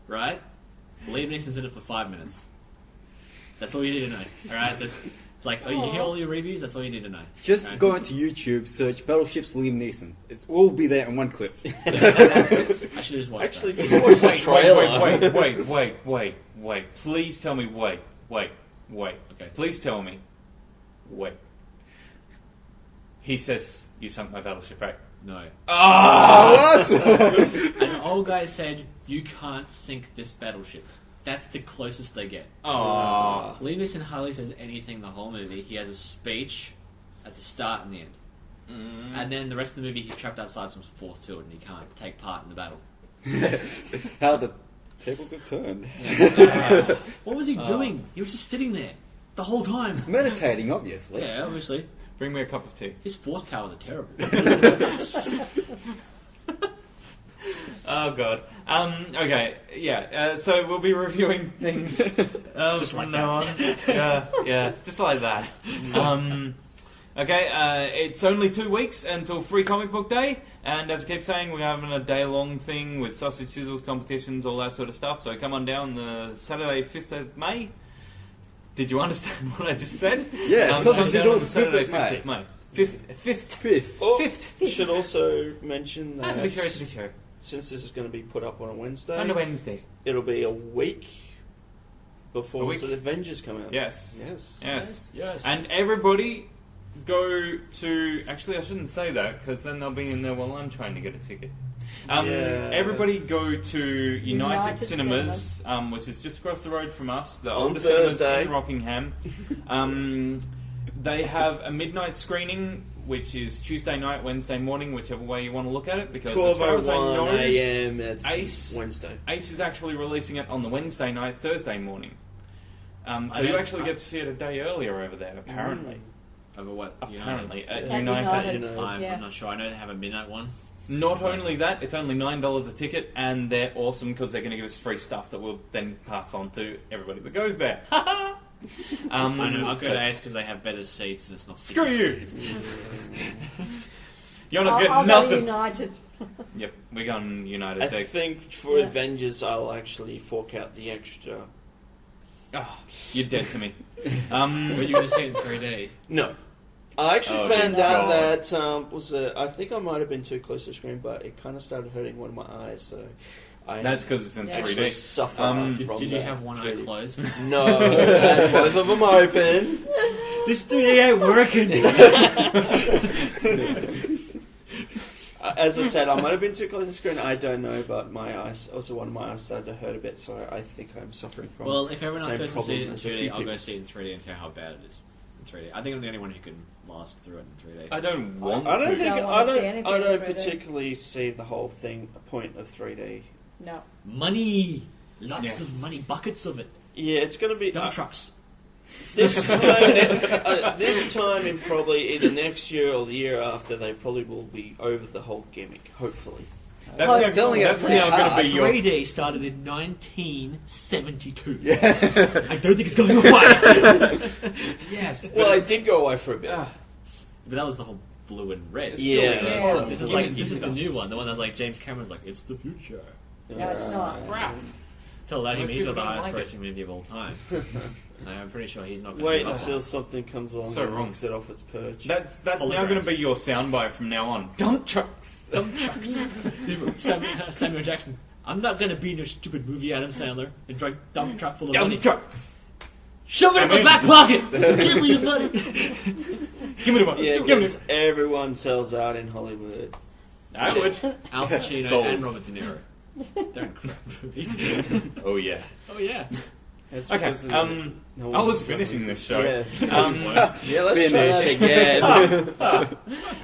right? Liam Neeson's in it for 5 minutes. That's all you need to know. All right, you hear all your reviews. That's all you need to know. Just right? go onto YouTube, search Battleships Liam Neeson. It will be there in one clip. I should have just watched. Actually, that. just watch the Wait, trailer. wait. Please tell me, wait. Okay. Please tell me, wait. He says, you sunk my battleship, right? No. Ah! What? An old guy said, "You can't sink this battleship." That's the closest they get. Oh. Liam Neeson hardly says anything the whole movie. He has a speech at the start and the end. And then the rest of the movie, he's trapped outside some force field and he can't take part in the battle. How the tables have turned. What was he doing? He was just sitting there the whole time. Meditating, obviously. Yeah, obviously. Bring me a cup of tea. His force powers are terrible. Oh god. Okay. Yeah. So we'll be reviewing things Just like from now on. Yeah. Just like that. Okay. It's only 2 weeks until Free Comic Book Day, and as I keep saying, we're having a day-long thing with sausage sizzles, competitions, all that sort of stuff. So come on down the Saturday, 5th of May. Did you understand what I just said? Yeah, come sausage down sizzle, on the Saturday, 5th of 5th of May. 5th. Fifth. Oh, Fifth. should also mention that To be sure. since this is going to be put up on a Wednesday, On a Wednesday. it'll be a week before A week? the Avengers come out. Yes. Yes. Yes. And everybody go to... Actually, I shouldn't say that, because then they'll be in there while I'm trying to get a ticket. Yeah. Everybody go to United Cinemas, which is just across the road from us, the older cinemas Thursday. in Rockingham. They have a midnight screening, which is Tuesday night, Wednesday morning, whichever way you want to look at it, because as far as I 12:01 know... a.m. It's Ace. Wednesday. Ace is actually releasing it on the Wednesday night, Thursday morning. So you actually get to see it a day earlier over there, apparently. Over what? Apparently. At At United. United. I'm Yeah. not sure. I know they have a midnight one. Not only that, it's only $9 a ticket, and they're awesome because they're going to give us free stuff that we'll then pass on to everybody that goes there. I know. I'll go so- to Ace because they have better seats and it's not. Screw you! You're not I'll getting go nothing. United. Yep, we're going United. I They- think for Yeah. Avengers, I'll actually fork out the extra. Oh, you're dead to me. But you're going to see it in 3D. No. I actually Oh, found good out God. that I think I might have been too close to the screen, but it kind of started hurting one of my eyes, so I That's because it's in Yeah. actually 3D. suffer Um, from Did you that have one eye 3D. closed? No, and both of them open. This 3D ain't working. As I said, I might have been too close to the screen. I don't know, but my eyes, also one of my eyes started to hurt a bit, so I think I'm suffering from. Well, if everyone else same goes to see it in problem as a 2D, few I'll go people. see it in 3D and tell how bad it is in 3D. I think I'm the only one who can last through it in 3D. I don't want I don't to. think Don't wanna see anything I don't in 3D. particularly see the whole thing a point of 3D. No. Money! Lots Yes. of money, buckets of it. Yeah, it's going to be Dump trucks. this time in probably either next year or the year after. They probably will be over the whole gimmick. Hopefully. That's Oh, now, selling it that's pretty now going to hard. be your... 3D started in 1972. I don't think it's going away. Yes. Well, I did go away for a bit. Ah, But that was the whole blue and red. It's Yeah, still that's horrible. This is Gimmicky like this is the stuff. new one. The one that's like James Cameron's like it's the future. No, it's not. Crap. Tell that Most he's got people the don't highest like it. grossing movie of all time. I'm pretty sure he's not going Wait to until something comes along So and wrong. knocks it off its perch. That's now going to Holograms. be your soundbite from now on. Dump trucks. Dump trucks. Samuel Jackson. I'm not going to be in a stupid movie, Adam Sandler, and drive dump truck full of money. Dump trucks. Shove it in my back pocket. Give me your money. Give me the money. Yeah, Give me because the... everyone sells out in Hollywood. I would. Al Pacino Sold. and Robert De Niro. They're incredible movies. Oh yeah. Oh yeah. That's Okay. because of- no one I was does finishing that. this show. Yes. Yeah, let's try that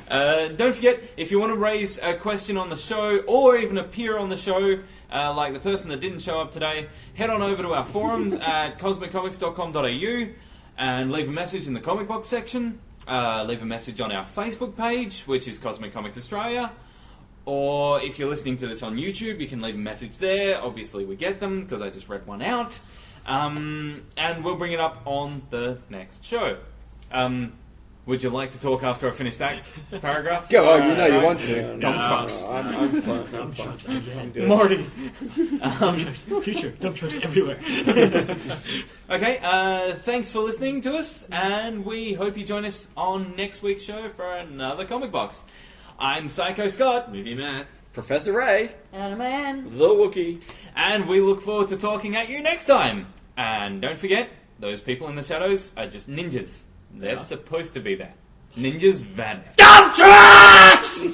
again. Don't forget, if you want to raise a question on the show or even appear on the show, like the person that didn't show up today, head on over to our forums at cosmiccomics.com.au and leave a message in the comic box section. Leave a message on our Facebook page, which is Cosmic Comics Australia. Or if you're listening to this on YouTube, you can leave a message there. Obviously, we get them because I just read one out. And we'll bring it up on the next show. Would you like to talk after I finish that paragraph? Go on, you know you want to. No, Dump trucks. I'm fine. Dump trucks I'm again. good. Marty. Dump trucks. Future. Dump trucks everywhere. Okay, thanks for listening to us, and we hope you join us on next week's show for another Comic Box. I'm Psycho Scott, Movie Matt. Professor Ray. And a man. The Wookiee. and we look forward to talking at you next time. And don't forget, those people in the shadows are just ninjas. They're supposed to be there. Ninjas vanish. Dump trucks!